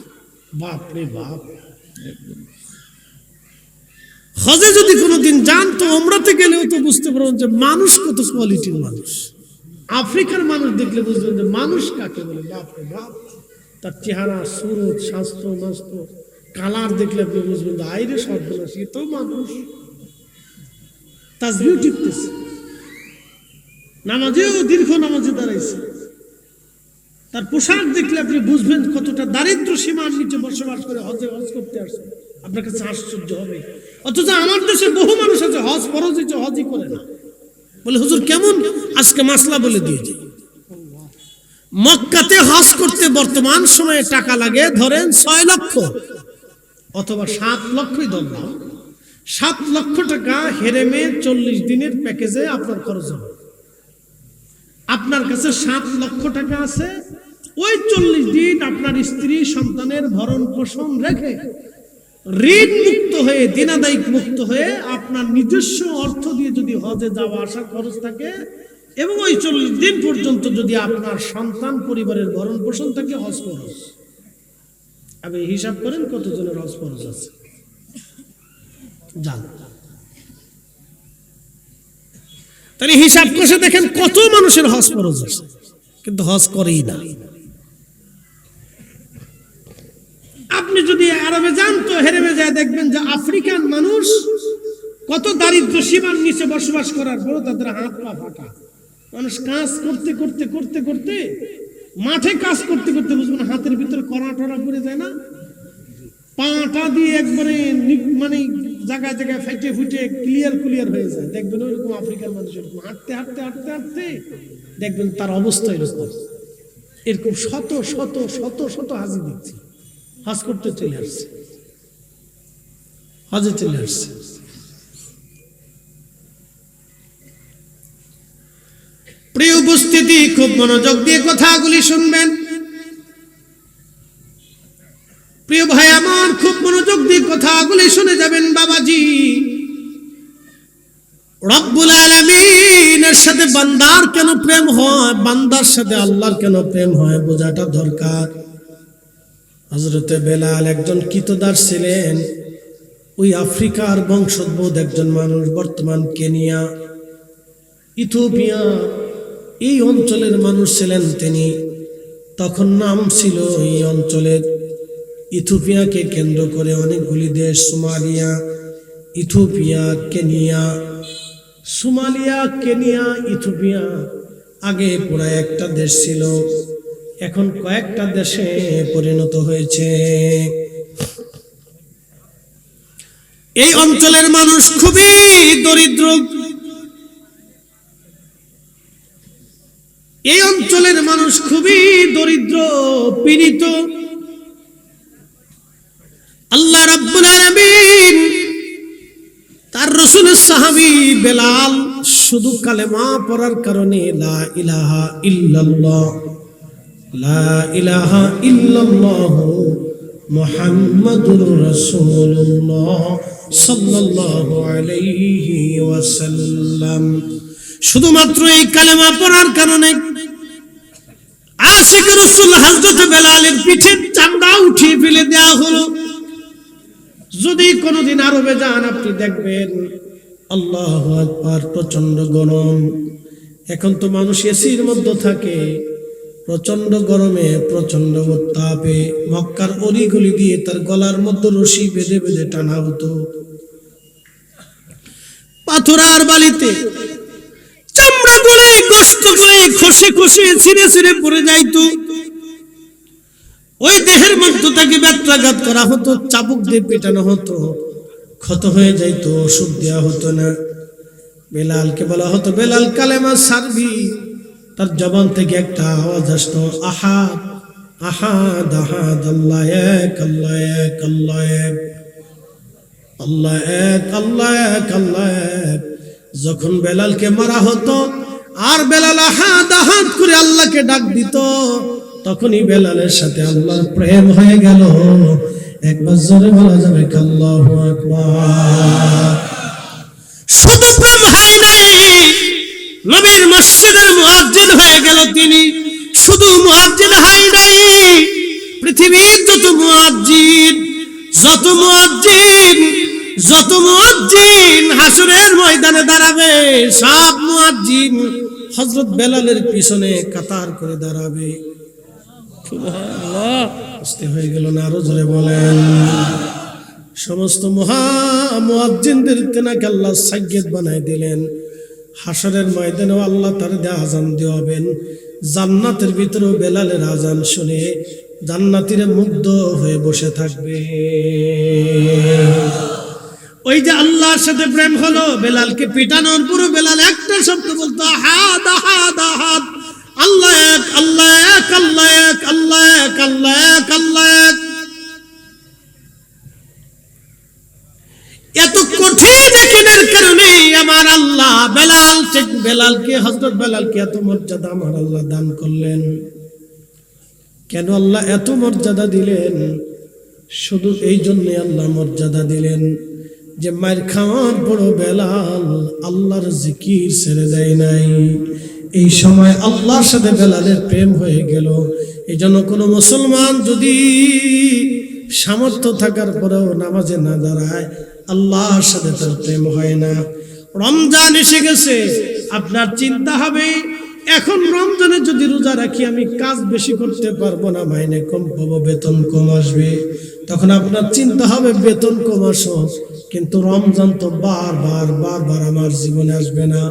বাপ রে বাপ। হজে যদি কোনোদিন যান তো ওমরাতে গেলেও তো বুঝতে পারবেন যে মানুষ কত কোয়ালিটির মানুষ। আফ্রিকার মানুষ দেখলে বুঝবেন যে মানুষ কাকে বলে, বাপ রে বাপ। তার চেহারা, সুরত, স্বাস্থ্য, মস্ত, কালার দেখলে আপনি বুঝবেন যে আইরে সর্বনাশ, এ তো মানুষ। তাসবিহ টিপতেছে, নামাজেও দীর্ঘ নামাজে দাঁড়াইছে, তার পোশাক দেখলে আপনি বুঝবেন কতটা দারিদ্র সীমার নিচে বসবাস করে হজ করতে আসছে। আপনার কাছে আশ্চর্য হবে। অথচ আমার দেশে বহু মানুষ আছে হজ ফরজ হয়েছে হজই করে না। বলে হুজুর কেমন? আজকে মাসলা বলে দিয়েছে। মক্কাতে হজ করতে বর্তমান সময়ে টাকা লাগে ধরেন 6 লক্ষ অথবা 7 লক্ষই ধরলাম। 7 লক্ষ টাকা হেরেমে 40 দিনের প্যাকেজে আপনার খরচ হবে। আপনার কাছে 7 লক্ষ টাকা আছে, ওই 40 দিন আপনার স্ত্রী সন্তানের ভরণ পোষণ রেখে ঋণ মুক্ত হয়ে দিনাদায়িক মুক্ত হয়ে আপনার নিজস্ব অর্থ দিয়ে যদি হজে যাওয়া আসার খরচ থাকে এবং ওই 40 দিন পর্যন্ত যদি আপনার সন্তান পরিবারের ভরণ পোষণ থাকে হজ খরচ। আপনি হিসাব করেন কতজনের হজ খরচ আছে জান। তাহলে হিসাব কষে দেখেন কত মানুষের হজ খরচ আছে, কিন্তু হজ করেই না। আপনি যদি আরবে যান তো হেরেমে যায় দেখবেন যে আফ্রিকান মানুষ কত দারিদ্র সীমার নিচে বসবাস করার পর তাদের হাত পা ফাটা। মানুষ কাজ করতে করতে করতে করতে মাঠে কাজ করতে করতে বুঝবেন হাতের ভিতরে কড়া টড়া পড়ে যায় না, পাটা দিয়ে একবারে মানে জায়গায় জায়গায় ফেটে ফুটে ক্লিয়ার হয়ে যায়। দেখবেন ওইরকম আফ্রিকার মানুষ এরকম হাঁটতে হাঁটতে হাঁটতে হাঁটতে দেখবেন তার অবস্থা এরকম। এরকম শত শত শত শত হাজি দেখছি হজ করতে চলে আসছে, হজে চলে আসছে। প্রিয় উপস্থিতি, খুব মনোযোগ দিয়ে কথাগুলি শুনবেন। প্রিয় ভাই আমার, খুব মনোযোগ দিয়ে কথাগুলি শুনে যাবেন বাবাজি। রব্বুল আলামিনের সাথে বান্দার কেন প্রেম হয়, বান্দার সাথে আল্লাহর কেন প্রেম হয় বোঝাটা দরকার। হযরতে বেলাল একজন কৃতদাস ছিলেন। ওই আফ্রিকার বংশোদ্ভূত একজন মানুষ, বর্তমান কেনিয়া, ইথিওপিয়া এই অঞ্চলের মানুষ ছিলেন তিনি। তখন নাম ছিল এই অঞ্চলের, ইথিওপিয়াকে কেন্দ্র করে অনেকগুলি দেশ, Somalia, Ethiopia, Kenya, Somalia, Kenya, Ethiopia আগে পুরা একটা দেশ ছিল, এখন কয়েকটা দেশে পরিণত হয়েছে। এই অঞ্চলের মানুষ খুবই দরিদ্র। এই অঞ্চলের মানুষ খুবই দরিদ্র, পীড়িত। আল্লাহ রাব্বুল আলামিন তার রাসূলের সাহাবী বেলাল শুধু কালেমা পড়ার কারণে লা ইলাহা ইল্লাল্লাহ, লা ইলাহা ইল্লাল্লাহ মুহাম্মাদুর রাসূলুল্লাহ সাল্লাল্লাহু আলাইহি ওয়াসাল্লাম, শুধুমাত্র এই কালেমা পড়ার কারণে আশিক রাসূল হযরত বেলালের পিঠের চামড়া উঠিয়ে ফেলে দেওয়া হলো। যদি কোনোদিন আরবে যান আপনি দেখবেন আল্লাহু আকবার, প্রচন্ড গরম। এখন তো মানুষ এসির মধ্যে থাকে, প্রচন্ড গরমে প্রচন্ড উত্তাপে মক্কার অলিগলি দিয়ে তার গলার মধ্যে রশি বেঁধে বেঁধে টানা হতো। পাথর আর বালিতে চামড়া গলে গোশত গলে খসে খসে ছিঁড়ে ছিঁড়ে পড়ে যাইতো। ওই দেহের মধ্যে তাকে ব্যত্রাঘাত করা হতো, চাবুক দিয়ে পেটানো হতো, ক্ষত হয়ে যাইতো, ওষুধ দেওয়া হতো না। বেলালকে বলা হতো বেলাল কালেমা সারবি, তার জবান থেকে একটা আওয়াজ আসতো, আহাদ আহাদ আহাদ, আল্লাহ এক, আল্লাহ এক, আল্লাহ এক, আল্লাহ এক, আল্লাহ এক, আল্লাহ এক। যখন বেলালকে মারা হতো আর বেলাল আহাদ আহাদ করে আল্লাহকে ডাক দিত, তখনই বেলালের সাথে আল্লাহর প্রেম হয়ে গেল। একবার জোরে বলা যাবে আল্লাহু আকবার। শুধু প্রেম হয় নাই, নবীর মসজিদের মুয়াজ্জিন হয়ে গেল তিনি। শুধু মুয়াজ্জিন হয় নাই, পৃথিবীর যত মুয়াজ্জিন হাসরের ময়দানে দাঁড়াবে, সব মুয়াজ্জিন হযরত বেলালের পিছনে কাতার করে দাঁড়াবে। সুবহানাল্লাহ, বুঝতে হয়ে গেল না? আরো জোরে বলেন। সমস্ত মুয়াজ্জিনদের তেনাকে আল্লাহ সাইয়্যিদ বানায় দিলেন। হাসরের ময়দানেও আল্লাহ তার আযান দেওয়াবেন, জান্নাতের ভিতরে বেলালের আজান শুনে জান্নাতীরা মুগ্ধ হয়ে বসে থাকবে। ওই যে আল্লাহর সাথে প্রেম হলো, বেলালকে পিটানোর পর বেলাল একটা শব্দ বলতো, আহাদ আহাদ আহাদ, আল্লাহ এক, আল্লাহ এক, আল্লাহ এক, আল্লাহ এক, আল্লাহ এক, আল্লাহ এক। এত কঠিন একিনের কারণে আমার আল্লাহ বেলালকে হযরত বেলালকে এত মর্যাদা আমার আল্লাহ দান করলেন। কেন আল্লাহ এত মর্যাদা দিলেন? শুধু এই জন্য আল্লাহ মর্যাদা দিলেন যে মায়ের খাওয়ার বড় বেলাল আল্লাহর জিকির ছেড়ে দেয় নাই। এই সময় আল্লাহর সাথে বেলালের প্রেম হয়ে গেল। এই জন্য কোনো মুসলমান যদি সামর্থ্য থাকার পরেও নামাজে না দাঁড়ায়, আল্লাহর সাথে তার প্রেম হয় না। রমজান এসে গেছে, আপনার চিন্তা হবে এখন রমজানে যদি রোজা রাখি আমি কাজ বেশি করতে পারবো না, মাইনে কম পাবো, বেতন কম আসবে। তখন আপনার চিন্তা হবে বেতন কম আসো, কিন্তু রমজান তো বারবার আমার জীবনে আসবে না,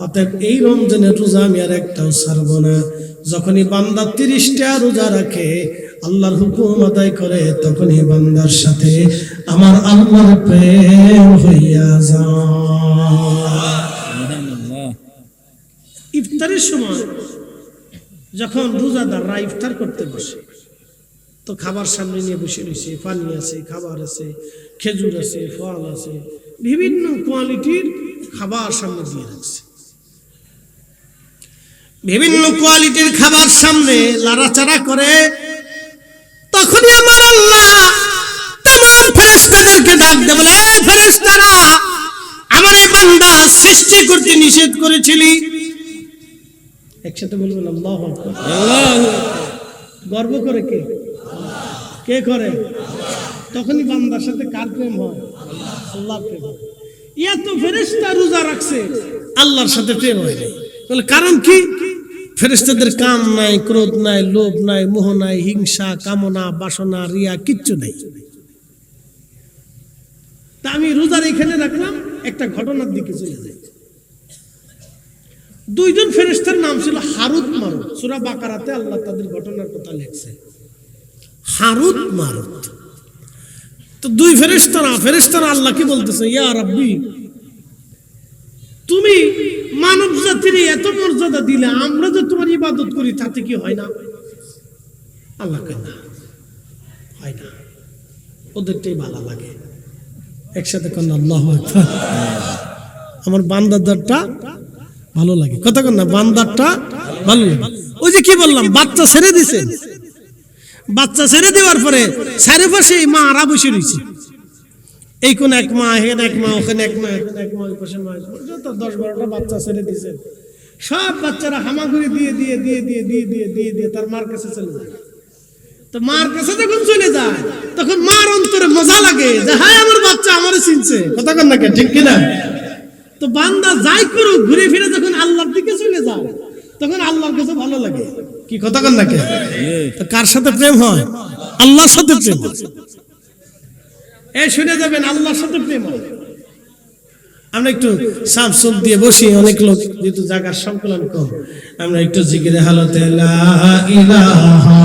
অতএব এই রমজানের রোজা আমি আর একটাও ছাড়বো না। যখনই বান্দা 30টা রোজা রাখে, আল্লাহর হুকুম আদায় করে, তখনই বান্দার সাথে আমার আল্লাহর প্রেম হইয়া যায়। ইফতারের সময় যখন রোজাদাররা ইফতার করতে বসে, তো খাবার সামনে নিয়ে বসে রয়েছে, পানি আছে, খাবার আছে, খেজুর আছে, ফল আছে, বিভিন্ন কোয়ালিটির খাবার সামনে দিয়ে রাখছে। বিভিন্ন কোয়ালিটির খাবার সামনে লাড়াচাড়া করে, তখনই আমার আল্লাহ तमाम ফেরেশতাদেরকে ডাক দেয়, বলে এই ফেরেশতারা, আমার এই বান্দা সৃষ্টি করতে নিষেধ করেছিলি। একসাথে বলবেন আল্লাহু আকবার। গর্ব করে কে? কে করে? তখনই বান্দার সাথে কার প্রেম হয়? আল্লাহর প্রেম। এত ফেরেশতা রোজা রাখছে, আল্লাহর সাথে প্রেম হয় নাই। বলে কারণ কি? ফেরেশতাদের কাম নাই, ক্রোধ নাই, লোভ নাই, মোহ নাই, হিংসা, কামনা, বাসনা, রিয়া কিচ্ছু নাই। তা আমি রোজার এখানে রাখলাম, একটা ঘটনার দিকে চলে যাই। দুইজন ফেরেশতার নাম ছিল হারুত মারুত। সূরা বাকারাতে আল্লাহ তাদের ঘটনার কথা লিখছে, হারুত মারুত। তো দুই ফেরেশতারা আল্লাহকে বলতেছে, ইয়া রাব্বি, তুমি মানব জাতির এত মর্যাদা দিলে, আমরা যে তোমার ইবাদত করি তাতে কি হয় না? আল্লাহ কেন হয় না? ওদেরটাই ভালো লাগে। একসাথে কোন আল্লাহু আকবার। আমার বান্দারটা ভালো লাগে, কথা কোন না, বান্দারটা ভালো লাগে। ওই যে কি বললাম, বাচ্চা ছেড়ে দিছে, বাচ্চা ছেড়ে দেওয়ার পরে চারিপাশে মা আরা বসে রয়েছে। এই কোন এক মা, এখানে এক মা, ওখানে এক মা, এখানে এক মা, ওই পাশে মা, যত 10-12টা বাচ্চা ছেড়ে দিয়েছে। সব বাচ্চারা হামাগুড়ি দিয়ে দিয়ে দিয়ে দিয়ে দিয়ে দিয়ে দিয়ে দিয়ে তার মার কাছে চলে যায়। তো মার কাছে যখন চলে যায়, তখন মার অন্তরে মজা লাগে যে হায় আমার বাচ্চা আমারে চিনছে, কথা কন না কে, ঠিক কিনা? তো বান্দা যাই করুক, ঘুরে ফিরে যখন আল্লাহর দিকে চলে যায়, তখন আল্লাহর কাছে ভালো লাগে, কি কথা কন না কে? তো কার সাথে প্রেম হয়? আল্লাহর সাথে প্রেম হয়। এই শুনে যাবেন, আল্লাহর সাথে প্রেম হয়। আমরা একটু সাফ সুফ দিয়ে বসি, অনেক লোক যেহেতু জায়গার সংকলন কম, আমরা একটু জিকিরে হালতে লা ইলাহা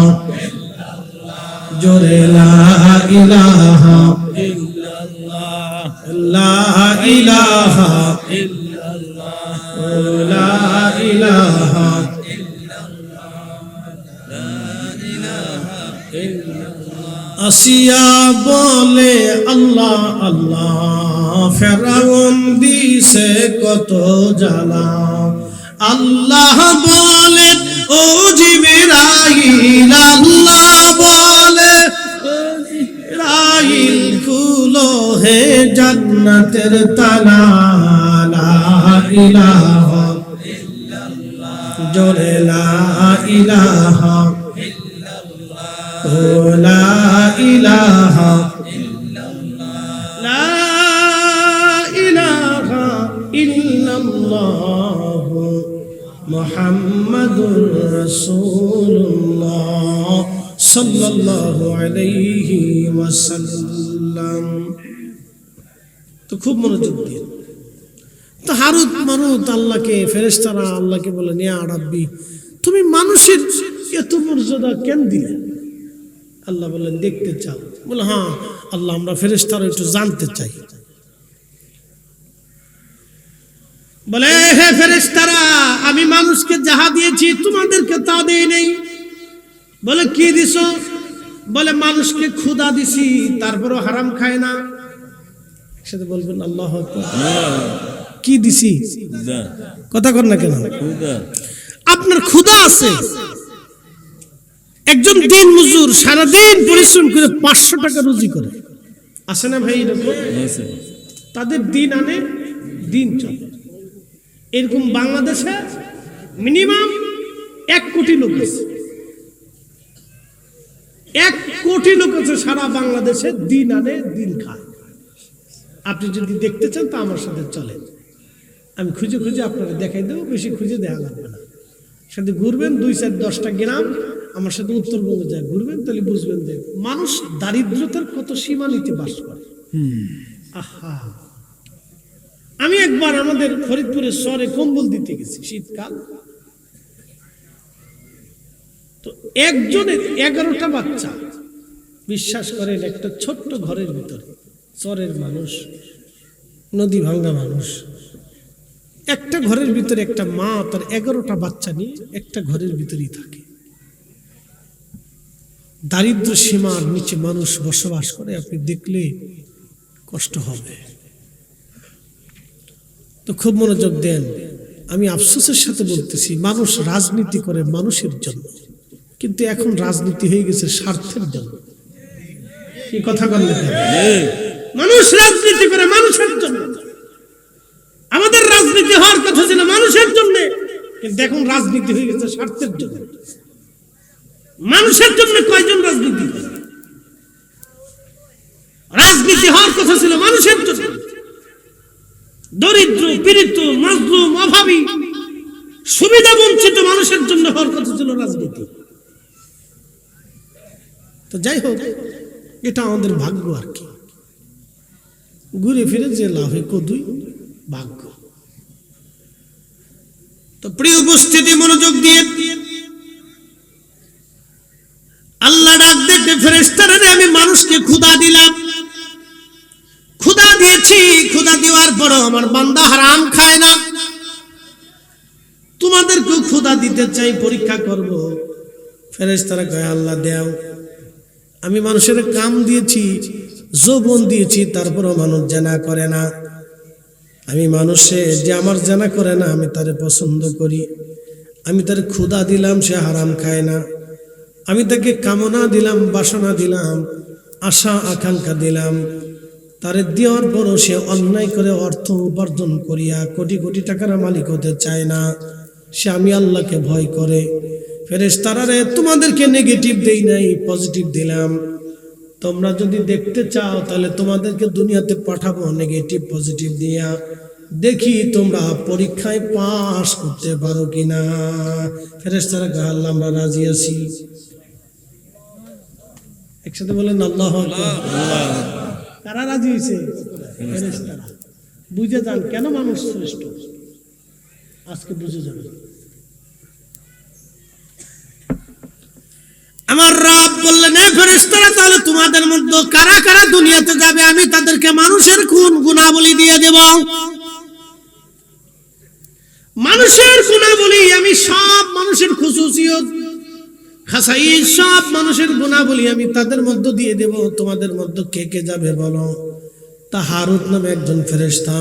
জোরে লা ইলাহা ইল্লাল্লাহ, লা ইলাহা ইল্লাল্লাহ, লা ইলাহা আসিয়া বলে আল্লাহ আল্লাহ, ফেরাউন দিছে কত জ্বালা। আল্লাহ বলে ও জিবরাইল, আল্লাহ বলে ও জিবরাইল, খুলো হে জান্নাতের তালা। লা ইলাহা ইল্লাল্লাহ, জোরে লা ইলাহা লা ইলাহা ইল্লাল্লাহ, লা ইলাহা ইল্লাল্লাহ, মুহাম্মাদুর রাসূলুল্লাহ সাল্লাল্লাহু আলাইহি ওয়াসাল্লাম। তো খুব মনোযোগ দিয়ে, তো হারুত মারুত আল্লাহকে, ফেরেশতারা আল্লাহকে বলেন, ইয়া রাব্বি, তুমি তুমি মানুষের এত মর্যাদা কেন দিলে? আল্লাহ বললেন দেখতে চাও? বলে হ্যাঁ আল্লাহ, আমরা ফেরেশতারা একটু জানতে চাই। বলে হে ফেরেশতারা, আমি মানুষকে যাহা দিয়েছি তোমাদেরকে তা দেই নাই। বলে কি দিছো? বলে মানুষকে ক্ষুধা দিছি, তারপরও হারাম খায় না। একসাথে বলবেন আল্লাহু আকবার। কি দিছি? কথা কর না কেন? আপনার ক্ষুধা আছে। একজন দিন মজুর সারাদিন পরিশ্রম করে 500 টাকা রুজি করে, আছে না ভাই? এরকম তাদের দিন আনে দিন চলে। এরকম বাংলাদেশে মিনিমাম 1 কোটি লোক আছে। 1 কোটি লোক আছে সারা বাংলাদেশে, দিন আনে দিন খায়। আপনি যদি দেখতে চান তা আমার সাথে চলেন, আমি খুঁজে খুঁজে আপনারা দেখাই দেবো। বেশি খুঁজে দেখা লাগবে না, সাথে ঘুরবেন 2-4-10টা গ্রাম আমার সাথে উত্তরবঙ্গে যায় ঘুরবেন, তাহলে বুঝবেন যে মানুষ দারিদ্রতার কত সীমানিতে বাস করে। আহা, আমি একবার আমাদের ফরিদপুরের শহরে কম্বল দিতে গেছি শীতকাল, তো একজনের 11টা বাচ্চা। বিশ্বাস করেন, একটা ছোট্ট ঘরের ভিতরে, চরের মানুষ, নদী ভাঙ্গা মানুষ, একটা ঘরের ভিতরে একটা মা তার 11টা বাচ্চা নিয়ে একটা ঘরের ভিতরেই থাকে। দারিদ্র সীমার নিচে মানুষ বসবাস করে, আপনি দেখলে কষ্ট হবে। তো খুব মনোযোগ দেন। আমি আফসোসের সাথে বলতেছি, মানুষ রাজনীতি করে মানুষের জন্য, কিন্তু এখন রাজনীতি হয়ে গেছে স্বার্থের জন্য। কি কথা বললেন? মানুষ রাজনীতি করে মানুষের জন্য। আমাদের রাজনীতি হওয়ার কথা ছিল মানুষের জন্য, কিন্তু এখন রাজনীতি হয়ে গেছে স্বার্থের জন্য। মানুষের জন্য কয়জন রাজনীতি করে? রাজনীতি হওয়ার কথা ছিল মানুষের জন্য। দরিদ্র, পীড়িত, মাজলুম, অভাবী, সুবিধা বঞ্চিত মানুষের জন্য হওয়ার কথা ছিল রাজনীতি। তো যাই হোক, এটা আমাদের ভাগ্য আর কি। ঘুরে ফিরে যে লাভে কদুই ভাগ্য। তো প্রিয় উপস্থিতি, মনোযোগ দিয়ে আল্লাহ ডাক দেখে ফেরেশতারা, আমি মানুষকে ক্ষুধা দিলাম, ক্ষুধা দিয়েছি, ক্ষুধা দেওয়ার পরও আমার বান্দা হারাম খায় না। তোমাদেরকেও ক্ষুধা দিতে চাই, পরীক্ষা করব। ফেরেশতারা কয় আল্লাহ দেও। আমি মানুষের কাম দিয়েছি, যৌবন দিয়েছি, তারপরও মানুষ জানা করে না। আমি মানুষে যে আমার জানা করে না, আমি তারে পছন্দ করি। আমি তারে ক্ষুধা দিলাম, সে হারাম খায় না। আমি তাকে কামনা দিলাম, বাসনা দিলাম, আশা আকাঙ্ক্ষা দিলাম, তারে দেওয়ার পরও সে অন্যায় করে অর্থ উপার্জন করিয়া কোটি কোটি টাকার মালিক হতে চায় না। সে আমি আল্লাহকে ভয় করে। ফেরেশতারা রে, তোমাদেরকে নেগেটিভ দেই নাই, পজিটিভ দিলাম। তোমরা যদি দেখতে চাও তাহলে তোমাদেরকে দুনিয়াতে পাঠাবো নেগেটিভ পজিটিভ দিয়া, দেখি তোমরা পরীক্ষায় পাস করতে পারো কিনা। ফেরেশতারা কয় আল্লাহ আমরা রাজি আছি। একসাথে বলেন আল্লাহু আকবার। কারা রাজি হয়েছে? ফেরেশতারা। বুঝে যান কেন মানুষ শ্রেষ্ঠ, আজকে বুঝে যাবেন। আমার রব বললেন, এ ফেরেশতারা, তাহলে তোমাদের মধ্যে কারা কারা দুনিয়াতে যাবে, আমি তাদেরকে মানুষের গুণাবলী দিয়ে দেব। মানুষের গুণাবলী আমি সব, মানুষের খুসুসিয়ত খাসাইস সব মানুষের গুণাবলী আমি তাদের মধ্যে দিয়ে দেব। তোমাদের মধ্যে কে কে যাবে বলো? তা হারুত নামে একজন ফেরেশতা,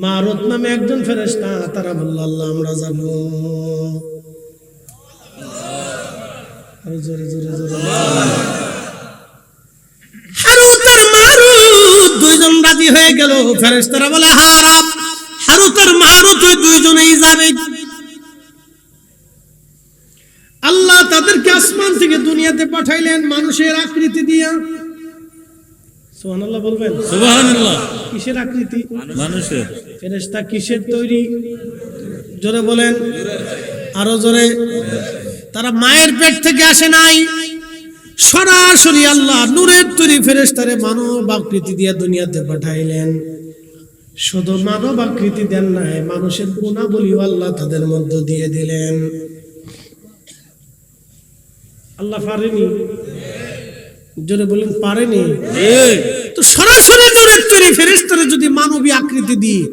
মারুত নামে একজন ফেরেশতা, তারা বলল আল্লাহ আমরা যাব। জোরে জোরে জোরে। হারুত আর মারুত দুইজন রাজি হয়ে গেল। ফেরেশতারা বলে হারুত আর মারুত ওই দুইজনেই যাবে। আল্লাহ তাদেরকে আসমান থেকে দুনিয়াতে পাঠাইলেন মানুষের আকৃতি দিয়া। সুবহানাল্লাহ বলবেন। সুবহানাল্লাহ। কিসের আকৃতি? মানুষের। ফেরেশতা কিসের তৈরি? জোরে বলেন, আরো জোরে। তারা মায়ের পেট থেকে আসে নাই, সরাসরি আল্লাহ নূরের তৈরি ফেরেশতারে মানব আকৃতি দিয়ে দুনিয়াতে পাঠাইলেন। শুধু মানব আকৃতি দেন নাই, মানুষের গুণাবলীও আল্লাহ তাদের মধ্যে দিয়ে দিলেন। আল্লাহ পারেনি? জোরে বলেন পারেনি? তো সরাসরি নূরের তৈরি ফেরেশতারা যদি মানবী আকৃতি দিয়ে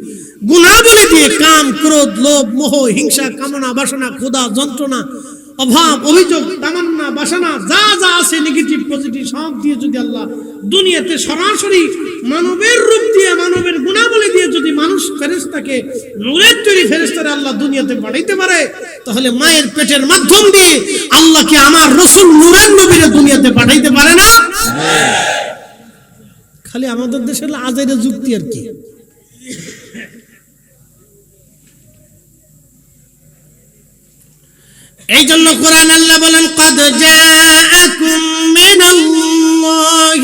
গুণাবলী দিয়ে কাম, ক্রোধ, লোভ, মোহ, হিংসা, কামনা, বাসনা, ক্ষুধা, যন্ত্রণা, অভাব, অভিযোগ, তামান্না, বাসনা যা যা আছে নেগেটিভ পজিটিভ সব দিয়ে যদি আল্লাহ দুনিয়াতে সরাসরি মানবের রূপ দিয়ে মানবের গুণাবলী দিয়ে যদি মানুষ ফেরেশতাকে নূরের তৈরি ফেরেশতারা আল্লাহ দুনিয়াতে পাঠাইতে পারে, তাহলে মায়ের পেটের মাধ্যম দিয়ে আল্লাহকে আমার রাসূল নূরের নবীরে দুনিয়াতে পাঠাইতে পারে না? খালি আমাদের দেশের আজাইরা যুক্তি আর কি। এই জন্য কোরআন আল্লাহ বলেন قد جاءكم من الله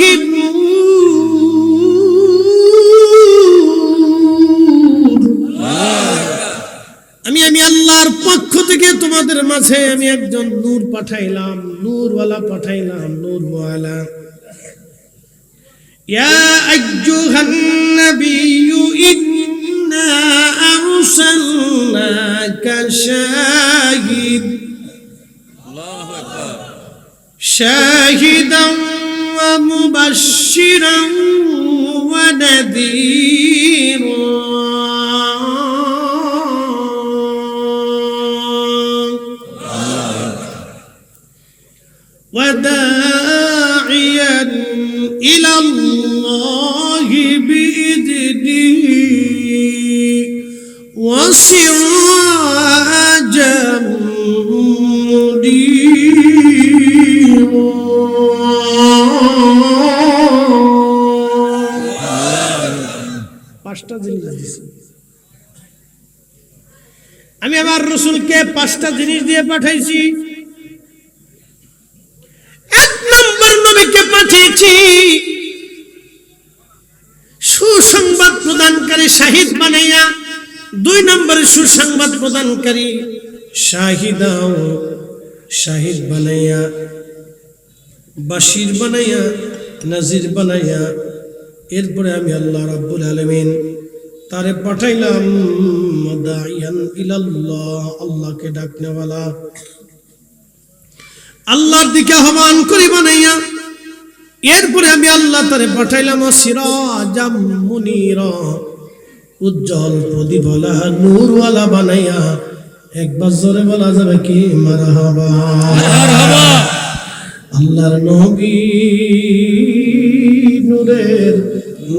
আমি আল্লাহর পক্ষ থেকে তোমাদের মাঝে আমি একজন নূর পাঠাইলাম, নূরওয়ালা পাঠাইলাম, নূরওয়ালা। ইয়া আইয়ুহান নাবিয়্যু ইন্না আরসালনাকা শাহিদ شاهدا ومبشرا ونذيرا وداعيا إلى الله بإذنه وسراجا পাঁচটা জিনিস দিয়েছি আমি আমার রাসূলকে, পাঁচটা জিনিস দিয়ে পাঠাইছি। এক নম্বর নবীকে পাঠিয়েছি সুসংবাদ প্রদানকারী, শাহিদ বানাইয়া। দুই নম্বরে সুসংবাদ প্রদানকারী, শাহিদাও শাহিদ বানাইয়া, বাশির বানাইয়া, নাজির বানাইয়া। এরপরে আমি আল্লাহ রাব্বুল আলামিন তারে পাঠাইলাম দাইয়ান ইলাল্লাহ, আল্লাহকে ডাকনেওয়ালা, আল্লাহর দিকে আহ্বান করে বানাইয়া। এরপরে আমি আল্লাহ তারে পাঠাইলাম সিরাজাম মুনীরা, উজ্জ্বল প্রদীপওয়ালা, নূরওয়ালা বানাইয়া। একবার জোরে বলা যাবে কি মারহাবা? মারহাবা। আল্লাহর নবী, নূরের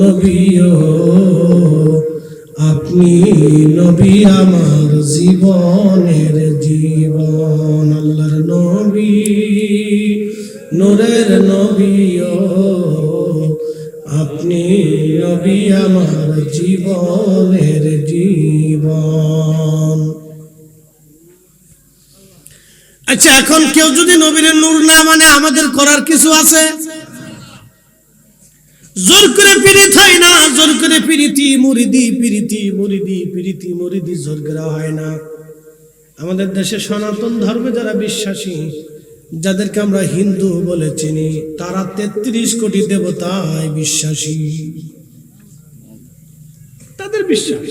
নবীও আপনি, নবী আমার জীবনের জীবন। আল্লাহর নবী, নূরের নবীও আপনি, নবী আমার জীবনের জীবন। আচ্ছা, এখন কেউ যদি নবীর নূর না মানে আমাদের করার কিছু আছে? জোর করে পীড়িত হয় না, জোর করে পীড়িতি মুরিদি, পীড়িতি মুরিদি, পীড়িতি মুরিদি জোর করা হয় না। আমাদের দেশে সনাতন ধর্মে যারা বিশ্বাসী, যাদেরকে আমরা হিন্দু বলে চিনি, তারা ৩৩ কোটি দেবতায় বিশ্বাসী। তাদের বিশ্বাস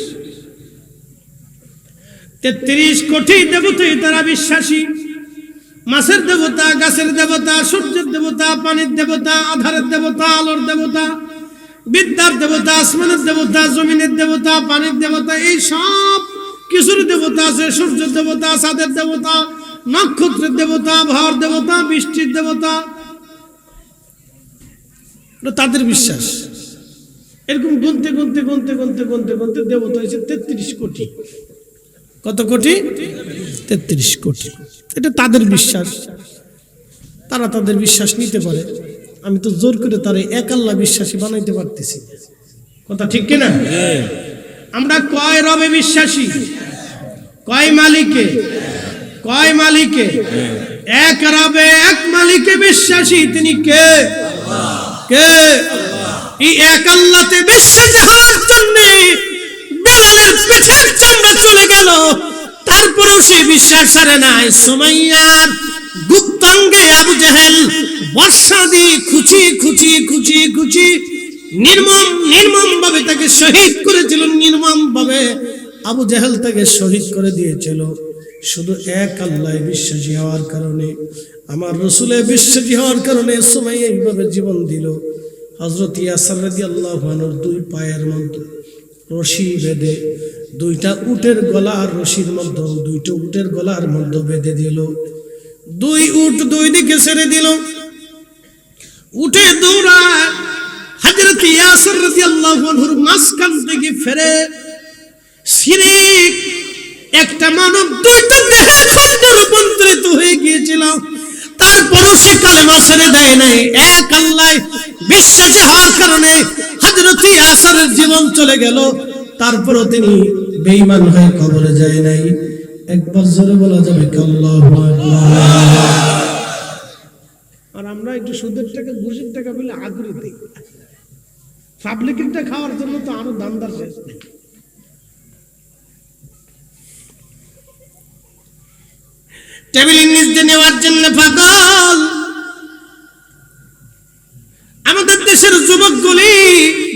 ৩৩ কোটি দেবতায় তারা বিশ্বাসী। মাছের দেবতা, গাছের দেবতা, সূর্যের দেবতা, পানির দেবতা, আধারের দেবতা, আলোর দেবতা, বিদ্যার দেবতা, আসমানের দেবতা, জমিনের দেবতা, পানির দেবতা, এই সব কিছুর দেবতা আছে। সূর্যের দেবতা, চাঁদের দেবতা, নক্ষত্রের দেবতা, আবহাওয়ার দেবতা, বৃষ্টির দেবতা, তাদের বিশ্বাস। এরকম গুনতে গুনতে গুনতে গুনতে গুনতে গুনতে দেবতা হয়েছে ৩৩ কোটি। কত কোটি? ৩৩ কোটি। এটা তাদের বিশ্বাস, তারা তাদের বিশ্বাস নিতে পারে। আমি তো জোর করে তারা এক আল্লাহ বিশ্বাসী বানাইতে পারতেছি। কথা ঠিক কিনা? আমরা কয় রবে বিশ্বাসী? কয় মালিকে? কয় মালিকে? এক রবে, এক মালিকে বিশ্বাসী। তিনি কে? কে? এই এক আল্লাহতে বিশ্বাস হওয়ার জন্য বেলালের পিঠের চামড়া চলে গেল, তারপরেও সে বিশ্বাস ছাড়ে নাই। সুমাইয়ার গুপ্তাঙ্গে আবু জেহেল বর্ষা দিয়ে খুচি খুচি খুচি খুচি নির্মম ভাবে তাকে শহীদ করেছিল। নির্মম ভাবে আবু জেহেল তাকে শহীদ করে দিয়েছিল। শুধু এক আল্লাহ বিশ্বাসী হওয়ার কারণে, আমার রসুলে বিশ্বাসী হওয়ার কারণে সুমাইয়া এইভাবে জীবন দিল। হযরত ইয়াসির রাদিয়াল্লাহু আনহুর দুই পায়ের মধ্যে রশি বেঁধে, দুইটা উটের গলার রশির মধ্যে, দুইটা উটের গলার মধ্যে বেঁধে দিল। দুই উট দুই দিকে ছেড়ে দিল। উঠে দৌড়ায় হযরত ইয়াসির রাদিয়াল্লাহু আনহুর মাঝখান থেকে ফেরে শিরিক একটা মানব দুইটা দেহে খন্ড রূপান্তরিত হয়ে গিয়েছিল, তারপরও সে কালেমা ছেড়ে দেয় নাই। এক আল্লাহ বিশ্বাসী হওয়ার কারণে হযরত ইয়াসিরের জীবন চলে গেল, তারপরও তিনি বেঈমান হয়ে কবরে যায় নাই। একবার জোরে বলা যাবে কি আল্লাহু আকবার। আর আমরা একটু সুদের টাকা ঘুষের টাকা বলে আগ্রহী দিই, পাবলিকেরটা খাওয়ার জন্য তো আরো দামদার শেষ নেই। টেবিলের নিচ দিয়ে নেওয়ার জন্য পাগল। আমাদের দেশের যুবকগুলি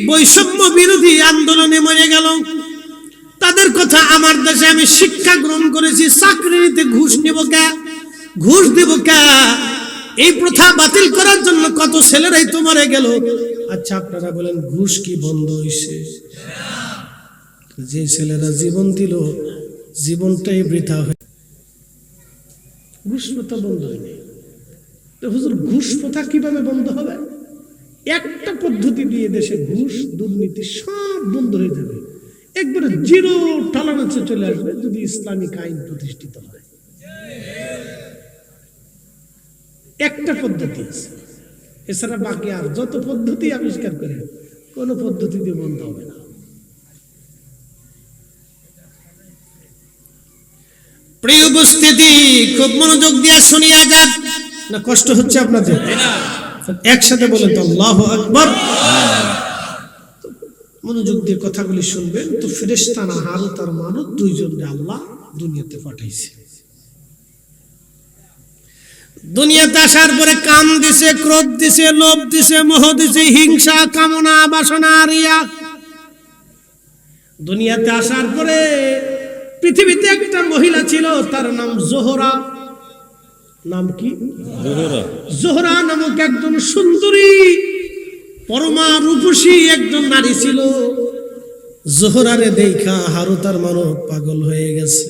বৈষম্য বিরোধী আন্দোলনে মরে গেল। তাদের কথা আমার দেশে আমি শিক্ষা গ্রহণ করেছি। চাকরি নিতে ঘুষ নেব কে, ঘুষ দেব কে, এই প্রথা বাতিল করার জন্য কত ছেলেরাই তো মরে গেল। আচ্ছা আপনারা বলেন ঘুষ কি বন্ধ হয়েছে? যে ছেলেরা জীবন দিল জীবনটাই বৃথা হয়ে, ঘুষ প্রথা বন্ধ হয়নি। তো হুজুর ঘুষ প্রথা কিভাবে বন্ধ হবে? একটা পদ্ধতি দিয়ে দেশে ঘুষ দুর্নীতি সব বন্ধ হয়ে যাবে, একবারে জিরো টলারেন্সে চলে আসবে যদি ইসলামিক আইন প্রতিষ্ঠিত হয়। একটা পদ্ধতি আছে, এছাড়া বাকি আর যত পদ্ধতি আবিষ্কার করে কোন পদ্ধতি দিয়ে বন্ধ হবে না। প্রিয় উপস্থিতি, খুব মনোযোগ দিয়ে শুনিয়া যান। না কষ্ট হচ্ছে আপনাদের? একসাথে বলেন তো আল্লাহু আকবার। মনোযোগ দিয়ে কথাগুলি শুনবেন। তো ফেরেশতা না হারুত আর মারুত দুইজনকে আল্লাহ দুনিয়াতে পাঠাইছে। দুনিয়াতে আসার পরে কাম দিছে, ক্রোধ দিছে, লোভ দিছে, মোহ দিছে, হিংসা, কামনা, বাসনা, রিয়া। দুনিয়াতে আসার পরে পৃথিবীতে একটা মহিলা ছিল, তার নাম জোহরা। নাম কি? জোহরা নামক একজন সুন্দরী পরমা রূপসী একজন নারী ছিল। জোহরারে দেখা হারুত আর মারুত পাগল হয়ে গেছে।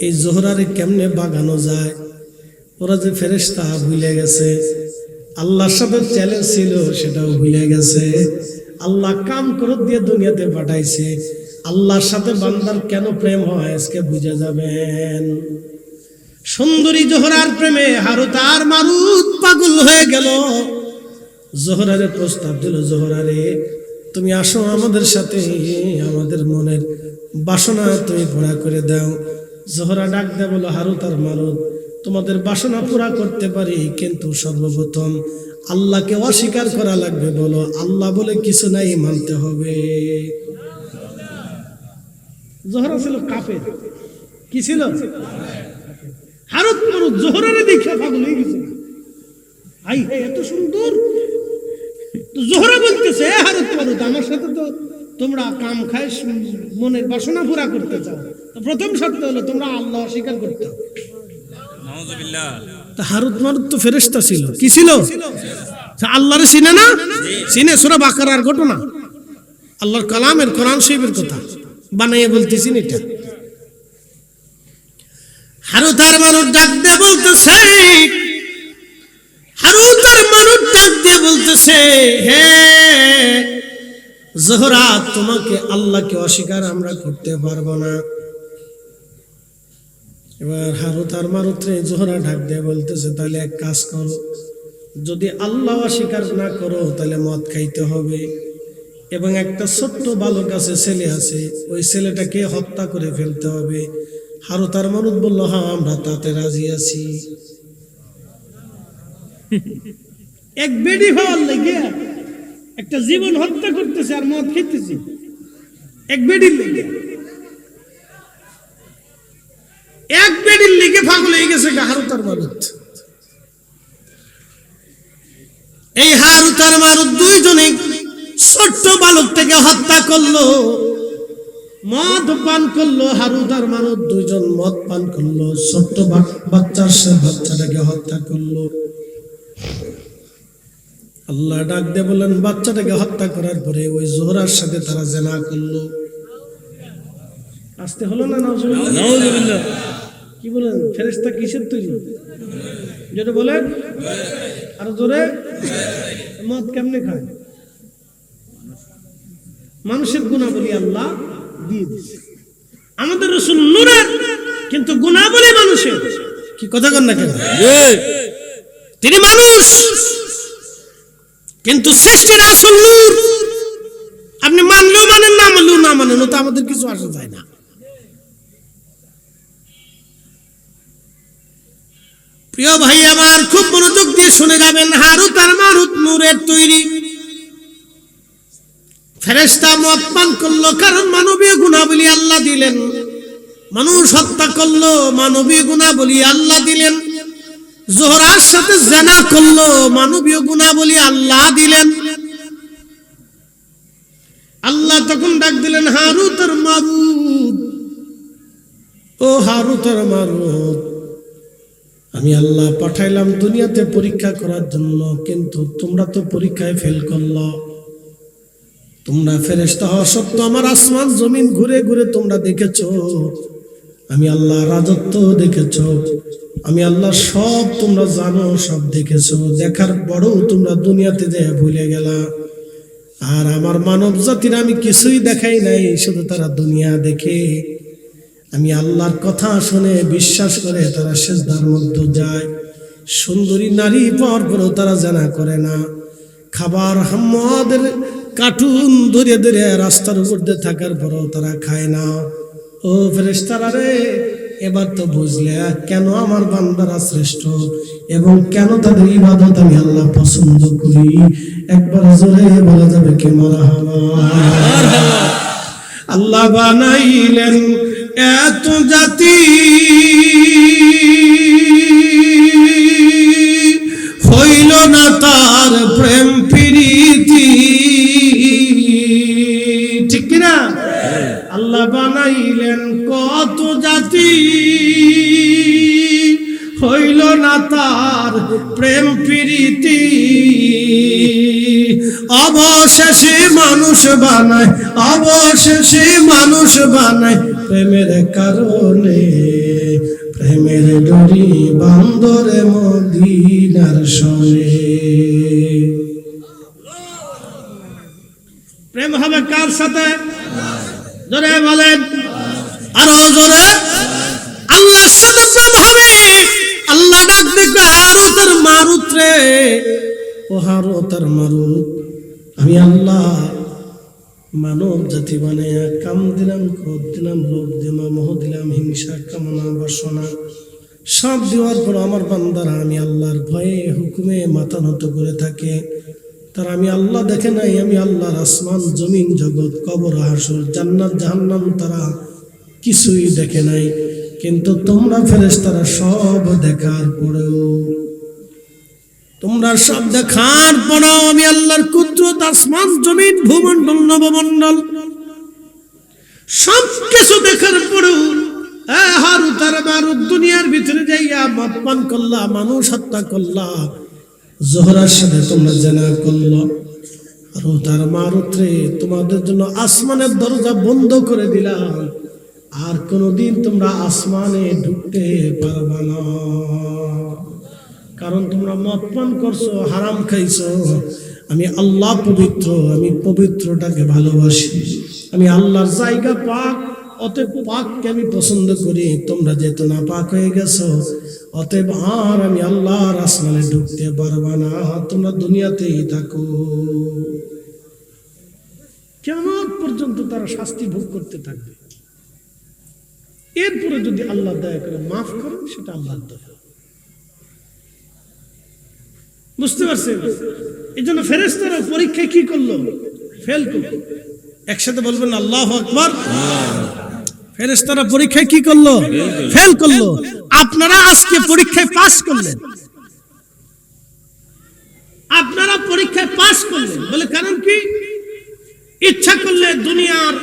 এই জোহরারে কেমনে বাগানো যায়? ওরা যে ফেরেশতা ভুলে গেছে, আল্লাহর সাথে চ্যালেঞ্জ ছিল সেটাও ভুলে গেছে। আল্লাহ কাম করে দিয়ে দুনিয়াতে পাঠাইছে। আল্লাহর সাথে বান্দার কেন প্রেম হয় আজকে বুঝে যাবেন। সুন্দরী জোহরার প্রেমে হারুত আর মারুত পাগল হয়ে গেল। জোহরারে প্রস্তাব দিল, জোহরারে তুমি আসো আমাদের সাথে, আমাদের মনের বাসনা তুমি পুরা করে দাও। জোহরা ডাক দেয় বলো, হারুত আর মারুত তোমাদের বাসনা পুরা করতে পারি, কিন্তু সর্বপ্রথম আল্লাহকে অস্বীকার করা লাগবে। বলো আল্লাহ বলে কিছু নাই, মানতে হবে। জোহরা ছিল কাফের। কি ছিল? হারুত মারুত জোহরারে দেখে পাগল হয়ে গেছে। আই হে এত সুন্দর। তো জোহরা বলতেছে, হারুত মারুত আমার সাথে তো তোমরা কাম খায় মনের বাসনা পুরা করতে চাও, তো প্রথম শর্ত হলো তোমরা আল্লাহ অস্বীকার করতে হবে। হারুত মারুত তো ফেরেশতা ছিল। কি ছিল? আল্লাহরে চিনে না? চিনে। সূরা বাকারার ঘটনা, আল্লাহর কালামের কোরআন শরীফের কথা বানাইয়ে বলতেছেন এটা। হারুত আর মারুত ডাক দিয়ে বলতেছে, হারুত আর মারুত ডাক দিয়ে বলতেছে, হে জোহরা তোমাকে আল্লাহকে অস্বীকার আমরা করতে পারবো না। এবার হারুত আর মারুত রে জোহরা ডাক দিয়ে বলতেছে, তাহলে এক কাজ করো, যদি আল্লাহ অস্বীকার না করো তাহলে মদ খাইতে হবে, এবং একটা ছোট্ট বালক আছে, ছেলে আছে, ওই ছেলেটাকে হত্যা করে ফেলতে হবে। হারুত আর মারুত বলল, হ্যাঁ আমরা তাতে রাজি আছি। এক বেডি হওয়ার লেগে একটা জীবন হত্যা করতেছে আর মদ খেতেছে, এক বেডির লেগে। এক বেডির লেগে পাগল হয়ে গেছে হারুত আর মারুত। এই হারুত আর মারুত দুইজনে ছোট্ট বালকটাকে হত্যা করলো। মদ পান করলো, হারুত আর মারুত দুইজন মদ পান করলো, ছোট্ট বাচ্চাটাকে হত্যা করলো। আল্লাহ ডাক দিয়ে বললেন, বাচ্চাটাকে হত্যা করার পরে ওই জোহরার সাথে তারা জিনা করলো। আসতে হলো না? নাউজুবিল্লাহ। কি বলেন? ফেরেশতা কিসের তৈরি? যেটা বলেন আর জোরে। মদ কেমনে খায়? মানুষের গুণাবলী আল্লাহ দিয়ে দিয়েছে। আমাদের রাসূল নূরের, কিন্তু গুণাবলী মানুষের। কি কথা কন না কেন? তিনি মানুষ, কিন্তু সৃষ্টির আসল নূর। আপনি মানলেও মানেন, না মানলেও না মানেন, তো আমাদের কিছু আসা যায় না। প্রিয় ভাই আমার, খুব মনোযোগ দিয়ে শুনে যাবেন। হারুত আর মারুত নূরের তৈরি। ফেরেশতা মদ পান করলো, কারণ মানবীয় গুণাবলী আল্লাহ দিলেন। মানুষ হত্যা করলো, মানবীয় গুণাবলী আল্লাহ দিলেন। জোহরার সাথে জিনা করলো, মানবীয় গুণাবলী আল্লাহ দিলেন। আল্লাহ তখন ডাক দিলেন, হারুত আর মারুত, ও হারুত আর মারুত, আমি আল্লাহ পাঠাইলাম দুনিয়াতে পরীক্ষা করার জন্য, কিন্তু তোমরা তো পরীক্ষায় ফেল করলো। তোমরা ফেরেশতা হওয়া সত্ত্বেও আমার আসমান জমিন ঘুরে ঘুরে তোমরা দেখেছো, আমি আল্লাহ রাজত্ব দেখেছো, আমি আল্লাহ সব তোমরা জানো, সব দেখেছো। দেখার পরেও তোমরা দুনিয়াতে যে ভুলে গেলা। আর আমার মানব জাতির আমি কিছুই দেখাই নাই, শুধু তারা দুনিয়া দেখে। আমি আল্লাহর কথা শুনে বিশ্বাস করে তারা সিজদার মধ্যে যায়। সুন্দরী নারী পাওয়ার পরেও তারা জিনা করে না। খাবার হাম্মাদের কার্টুন ধরে ধরে রাস্তার উপর দিয়ে থাকার পরেও তারা খায় না। ও ফেরেশতারা রে, এবার তো বুঝলে কেন আমার বান্দারা শ্রেষ্ঠ এবং কেন তাদের ইবাদত আমি আল্লাহ পছন্দ করি। একবার জোরে বলা যাবে কি মারহাবা। আল্লাহ বানাইলেন এত জাতি, হইল না তার প্রেম প্রীতি। ঠিক কিনা? আল্লাহ বানাইলেন কত জাতি, হইল না তার প্রেম প্রীতি। অবশেষে মানুষ বানায়, অবশেষে মানুষ বানায় প্রেমের কারণে। প্রেমের ডোরি বান্দরে মদিনার সনে। প্রেম হবে কার সাথে? জোরে বলেন, আরো জোরে। আল্লাহর সাথে প্রেম হবে। আল্লাহ ডাক দেখবে, হারুত আর মারুত রে, ও হারুত আর মারুত, আমি আল্লাহ মানব জাতি বানাইয়া কাম দিলাম, ক্রোধ দিলাম, লোভ দিলাম, মোহ দিলাম, হিংসা, কামনা, বাসনা সব দেওয়ার পর আমার বান্দারা আমি আল্লাহর ভয়ে হুকুমে মাথা নত করে থাকে। তারা আমি আল্লাহ দেখে নাই। আমি আল্লাহর আসমান জমিন জগৎ কবর হাসর জান্নাত জাহান্নাম তারা কিছুই দেখে নাই। কিন্তু তোমরা ফেরেশতারা সব দেখার পরেও, তোমরা সব দেখার পরেও আমি আল্লাহর কুদরত, আসমান জমিন ভূমণ্ডল নবমণ্ডল সব কিছু দেখার পরেও হারুত আর মারুত দুনিয়ার ভিতরে যাইয়া মদ পান করলা, মানুষ হত্যা করলা, জোহরার সাথে তোমরা জিনা করলো। হারুত আর মারুত রে, তোমাদের জন্য আসমানের দরজা বন্ধ করে দিলাম। আর কোনদিন তোমরা আসমানে ঢুকতে পারবা না, কারণ তোমরা মদ পান করছো, হারাম খাইছো। আমি আল্লাহ পবিত্র, আমি পবিত্রটাকে ভালোবাসি। আমি আল্লাহর জায়গা পাক, অতএব পাককে আমি পছন্দ করি। তোমরা যেহেতু না পাক হয়ে গেছো, অতএব আর আমি আল্লাহর আসমানে ঢুকতে পারবা না। তোমরা দুনিয়াতেই থাকো। কিয়ামত পর্যন্ত তারা শাস্তি ভোগ করতে থাকবে। এরপরে যদি আল্লাহ দয়া করে মাফ করেন, সেটা আল্লাহর দয়া। বুঝতে পারছেন? এই জন্য ফেরেশতারা পরীক্ষায় কি করলো? ফেল করলো। একসাথে বলবেন আল্লাহু আকবার। ফেরেশতারা পরীক্ষায় কি করলো? ফেল করলো। আপনারা আজকে পরীক্ষায় পাস করলেন, আপনারা পরীক্ষায় পাস করলেন বলে কারণ কি? ইচ্ছা করলে দুনিয়ার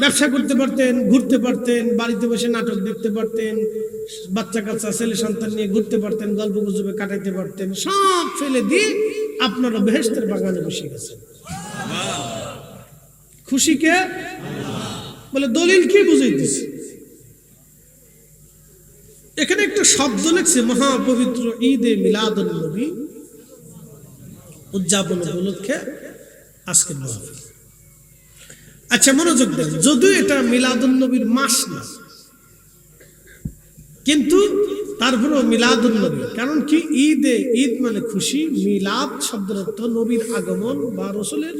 ব্যবসা করতে পারতেন, ঘুরতে পারতেন, বাড়িতে বসে নাটক দেখতে পারতেন, বাচ্চা কাচ্চা ছেলে সন্তান নিয়ে ঘুরতে পারতেন, গল্প গুজবে কাটাইতে পারতেন, সব ফেলে দিয়ে আপনারা বেহেশতের বাগানে বসে গেছেন। খুশি কে? বলে দলিল কি বুঝাইতেছে? এখানে একটা শব্দ লিখছে, মহাপবিত্র ঈদে মিলাদুন নবী উদযাপন উপলক্ষে আজকের মাহফিল। আচ্ছা মনোযোগ দেন, যদিও এটা মিলাদুন নবীর মাস না, কিন্তু তারপরেও মিলাদুন নবী, কারণ কি ঈদে, ঈদ মানে খুশি, মিলাদ শব্দের অর্থ নবীর আগমন বা রাসূলের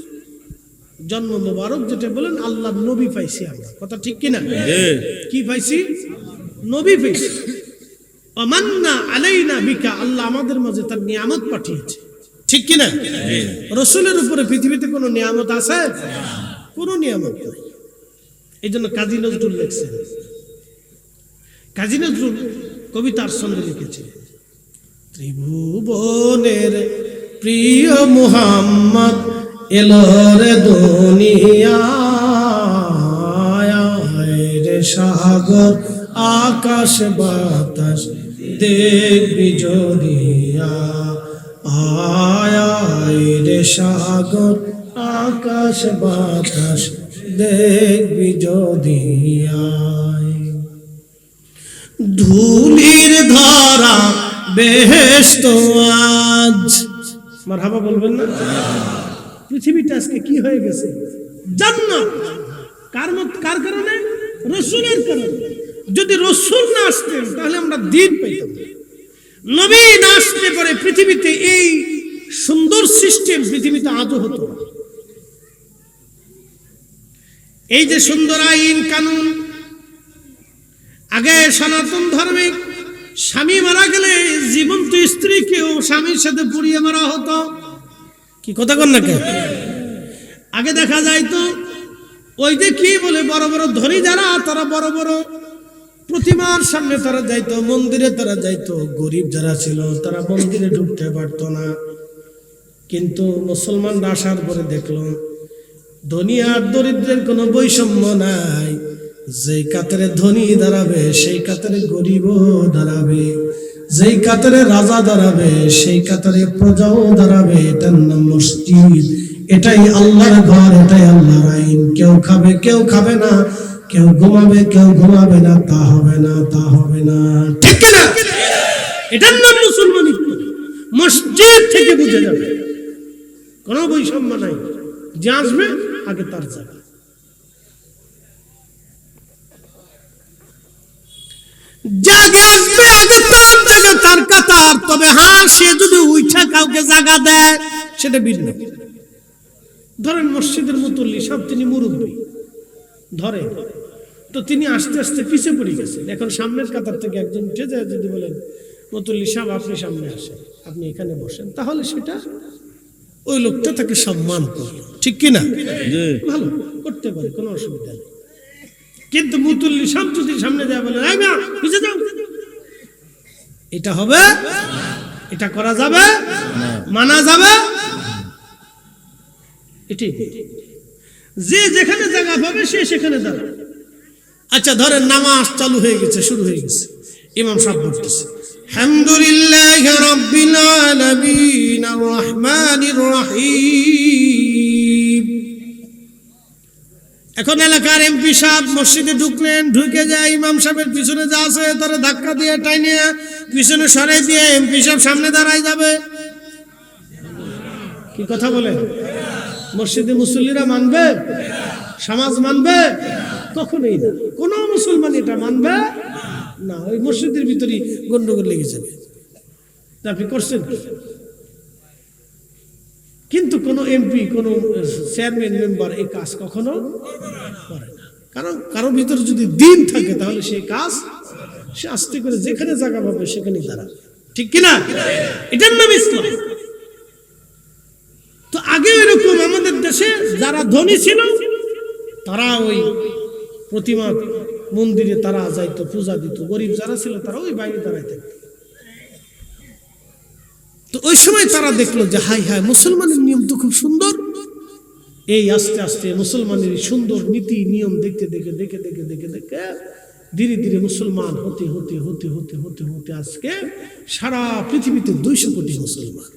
জন্ম মোবারক, যেটা বলেন আল্লাহর নবী পাইছি আমরা, কথা ঠিক কিনা? কি পাইছি? নবী পাইছি। আমান্না আলাইনা বিকা, আল্লাহ আমাদের মাঝে তার নিয়ামত পাঠিয়েছে, ঠিক কিনা? রাসূলের উপরে পৃথিবীতে কোনো নিয়ামত আছে? কোনো নিয়ামত নাই। এই জন্য কাজী নজরুল লিখছেন, কাজী নজরুল কবিতার ছন্দে লিখেছেন, ত্রিভুবনের প্রিয় মুহাম্মদ এলো রে দুনিয়ায়, রে সাগর আকাশ বাতাস দেখবি যদিয়া, আয় রে সাগর আকাশ বাতাস দেখবি যদিয়া, ধুলির ধরা বেহেশত আজ, মারহাবা বলবেন না? পৃথিবীটা আজকে কি হয়ে গেছে? জান্নাত। কার কারণে? রাসূলের কারণে। যদি রাসূল না আসতেন তাহলে আমরা দিন পেতাম। নবী না আসতে পারে পৃথিবীতে এই সুন্দর সিস্টেম পৃথিবীতে আজও হতো না। এই যে সুন্দর আইন কানুন, আগে সনাতন ধর্মে স্বামী মারা গেলে জীবন্ত স্ত্রীকেও স্বামীর সাথে পুড়িয়ে মারা হতো। কি কথা কন না কেন? আগে দেখা যাইতো ওই যে কি বলে বড় বড় ধনী যারা, তারা বড় বড় প্রতিমার সামনে তারা যাইতো, মন্দিরে তারা যাইতো। গরিব যারা ছিল তারা মন্দিরে ঢুকতে পারতো না। কিন্তু মুসলমানরা আসার পরে দেখলো ধনী আর দরিদ্রের কোনো বৈষম্য নাই। যেই কাতারে ধনী দাঁড়াবে সেই কাতারে গরিবও দাঁড়াবে, যেই কাতারে রাজা দাঁড়াবে সেই কাতারে প্রজাও দাঁড়াবে। এটার নাম মসজিদ, এটাই আল্লাহর ঘর, এটাই আল্লাহর আইন। কেউ খাবে কেউ খাবে না, কেউ ঘুমাবে কেউ ঘুমাবে না, তা হবে না, তা হবে না, ঠিক না? এটার নাম মুসলমানিত্ব। মসজিদ থেকে বুঝে যাবে কোনো বৈষম্য নাই, যে আসবে আগে তার জায়গা। জায়গা আসবে আগে তার জায়গা, তার কাতার। তবে হ্যাঁ, সে যদি উইঠা কাউকে জায়গা দেয় সেটা ভিন্ন। ধরেন মসজিদের মুতল্লি সাহেব, তিনি মুরব্বী ধরে, তো তিনি আস্তে আস্তে পিছে পড়ে গেছেন। এখন সামনের কাতার থেকে একজন উঠে যায়, যদি বলেন মুতল্লি সাহেব আপনি সামনে আসেন, আপনি এখানে বসেন, তাহলে সেটা ওই লোকটা তাকে সম্মান করলো, ঠিক কিনা? ভালো করতে পারে, কোনো অসুবিধা নেই। কিন্তু মুতল্লি সাহেব যদি সামনে যায় বলে পিছে যাও, এটা হবে? এটা করা যাবে? মানা যাবে? এটি যে যেখানে জায়গা পাবে সে সেখানে দাঁড়াবে। আচ্ছা ধরেন নামাজ চালু হয়ে গেছে, শুরু হয়ে গেছে, ইমাম সাহেব বলতেছে আলহামদুলিল্লাহি রাব্বিল আলামিন আর রহমানির রহিম। এখন এলাকার এমপি সাহেব মসজিদে ঢুকলেন, ঢুকে যায় ইমাম সাহেবের পিছনে যা আছে তারা ধাক্কা দিয়ে টাইনে পিছনে সরাই দিয়ে এমপি সাহেব সামনে দাঁড়ায় যাবে। কি কথা বলে? মসজিদে মুসল্লিরা মানবে? সমাজ মানবে? কখনোই না। কোন মুসলমান এটা মানবে না। ওই মসজিদের ভিতরে গন্ডগোল লেগে যাবে। আপনি করছেন, কিন্তু কোন এমপি কোন চেয়ারম্যান মেম্বার এই কাজ কখনো করে না। কারণ কারোর ভিতরে যদি দিন থাকে তাহলে সেই কাজ সে আস্তে করে যেখানে জায়গা পাবে সেখানে দাঁড়াবে, ঠিক কিনা? এটার নাম ইসলাম। তো আগে এরকম আমাদের দেশে যারা ধনী ছিল তারা ওই প্রতিমা মন্দিরে তারা যাইতো, পূজা দিত। গরিব যারা ছিল তারা ওই বাইরে দাঁড়ায় থাকতো। তো ওই সময় তারা দেখলো যে হাই হাই, মুসলমানের নিয়ম তো খুব সুন্দর। এই আস্তে আস্তে মুসলমানের সুন্দর নীতি নিয়ম দেখতে দেখে দেখে দেখে দেখে দেখে ধীরে ধীরে মুসলমান হতে হতে হতে হতে হতে হতে আজকে সারা পৃথিবীতে 200 কোটি মুসলমান।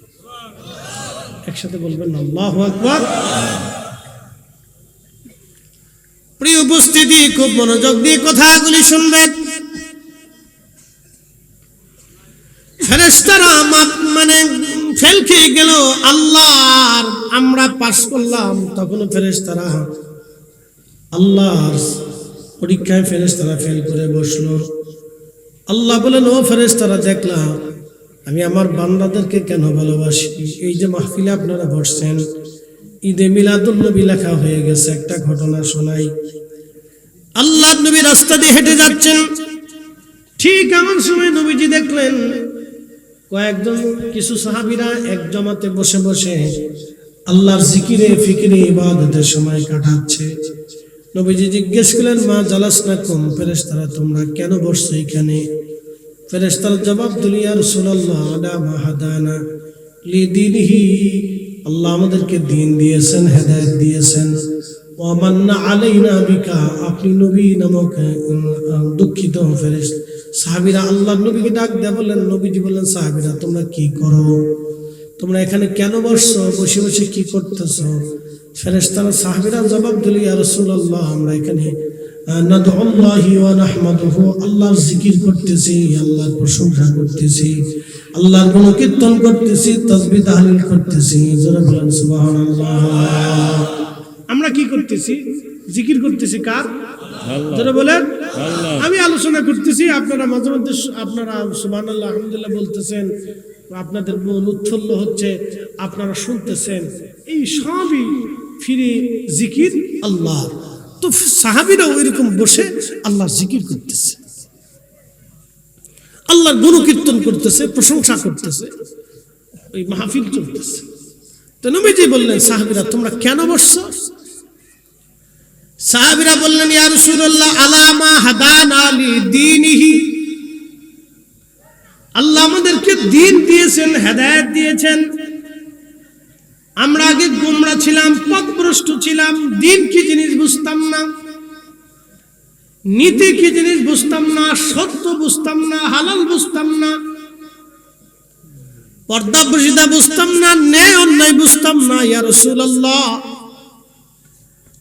একসাথে বলবেন আল্লাহু আকবার। প্রিয় উপস্থিতি, খুব মনোযোগ দিয়ে কথাগুলি শুনবেন। ফেরেশতারা মানে ফেল খেয়ে গেল আল্লাহর, আমরা পাস করলাম, তখন ফেরেশতারা আল্লাহর পরীক্ষায় ফেরেশতারা ফেল করে বসলো। আল্লাহ বলেন, ও ফেরেশতারা, দেখলাম আমি আমার বান্দাদেরকে কেন ভালোবাসি। এই যে মাহফিলে আপনারা বসছেন, ঈদে মিলাদুন নবী লেখা হয়ে গেছে। একটা ঘটনা শোনাই। আল্লাহ নবী রাস্তা দিয়ে হেঁটে যাচ্ছেন, ঠিক এমন সময় নবীজি দেখলেন কয়েকজন কিছু সাহাবীরা এক জমাতে বসে বসে আল্লাহর জিকিরে ফিকিরে ইবাদতের সময় কাটাচ্ছে। নবীজি জিজ্ঞেস করলেন, মা জালাসনাকুম, ফেরেশতারা তোমরা কেন বসছো এখানে? ফেরেশতারা জবাব দিল, ইয়া রাসূলুল্লাহ, আলা মা হাদানা লিদীনিহি, আল্লাহ আমাদেরকে দ্বীন দিয়েছেন, হেদায়েত দিয়েছেন। ওয়া মান্না আলাইনা বিকা, আপনি নবী নামক দুঃখিত ফেরেশতা। সাহাবীরা আল্লাহ নবীকে ডাক দেয়া বললেন, নবীজি বললেন, সাহাবীরা তোমরা কি করো? তোমরা এখানে কেন বসছো? বসে বসে কি করতেছো? ফেরেশতারা সাহাবীরা জবাব দিল, ইয়া রাসূলুল্লাহ, আমরা এখানে নাদউল্লাহি ওয়া নাহমাদুহু, আল্লাহর জিকির করতেছি, আল্লাহর প্রশংসা করতেছি, আল্লাহর গুণকীর্তন করতেছি, তাসবিহ তাহলিল করতেছি। জোরে বলেন সুবহানাল্লাহ। আমরা কি করতেছি? জিকির করতেছি। কার? আল্লাহ। জোরে বলেন আল্লাহ। আমি আলোচনা করতেছি, আপনারা মাঝে মধ্যে আপনারা সুবহানাল্লাহ আলহামদুলিল্লাহ বলতেছেন, আপনাদের মন উৎফুল্ল হচ্ছে, আপনারা শুনতেছেন, এই সবই ফিরে জিকির আল্লাহ। তো সাহাবীরাও এরকম বসে আল্লাহর জিকির করতেছে, আল্লাহর গুণকীর্তন করতেছে, প্রশংসা করতেছে, ওই মাহফিল চলতেছে। তো নবীজি বললেন, সাহাবীরা তোমরা কেন বসছো? সাহাবীরা বললেন, ইয়া রাসূলুল্লাহ, আলা মা হাদানা লিদীনিহি, আল্লাহ আমাদেরকে দ্বীন দিয়েছেন, হেদায়েত দিয়েছেন। আমরা আগে গোমরা ছিলাম, পথভ্রষ্ট ছিলাম, দ্বীন কি জিনিস বুঝতাম না, নীতি কি জিনিস বুঝতাম না, সত্য বুঝতাম না, হালাল বুঝতাম না, পর্দা প্রশিদা বুঝতাম না, ন্যায় অন্যায় বুঝতাম না। ইয়া রাসূলুল্লাহ,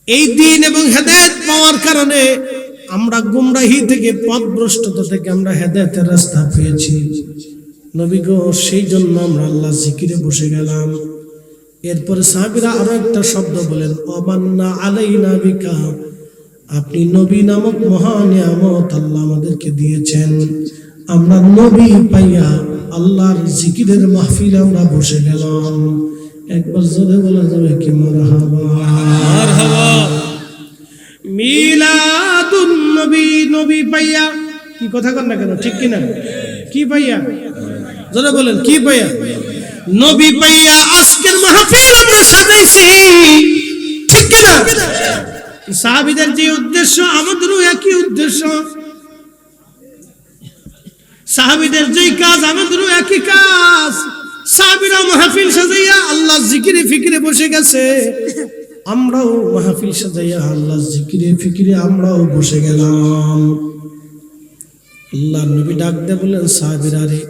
এই দ্বীন এবং হেদায়েত পাওয়ার কারণে আমরা গুমরাহি থেকে, পথভ্রষ্টতা থেকে আমরা হেদায়েতের রাস্তা পেয়েছি। নবী গো, সেই জন্য আমরা আল্লাহ জিকিরে বসে গেলাম। এরপরে সাহাবীরা আরো একটা শব্দ বলেন, ওয়ামান্না আলাইনা বিকা, আপনি নবী নামক মহা নিয়ামত আল্লাহ আমাদেরকে দিয়েছেন। আমরা নবী পাইয়া আল্লাহর জিকিরের মাহফিলে আমরা বসে গেলাম। একবার জোরে বলা যাবে কি মারহাবা? মারহাবা। মিলাদুন নবী, নবী পাইয়া, কি কথা কন না কেন, ঠিক কি না? কি পাইয়া? জোরে বলেন, কি পাইয়া? নবী পাইয়া আজকের মাহফিল আমরা সাজাইছি, ঠিক কি না? সাহাবীদের যে উদ্দেশ্য, আমাদেরও একই উদ্দেশ্য। সাহাবীদের যেই কাজ, আমাদেরও একই কাজ। সাহাবীরা মাহফিল সাজাইয়া আল্লাহর জিকিরে ফিকিরে বসে গেছে, আমরাও মাহফিল সাজাইয়া আল্লাহর জিকিরে ফিকিরে আমরাও বসে গেলাম। আল্লাহর নবী ডাক দিয়ে বললেন, সাহাবীরা রে,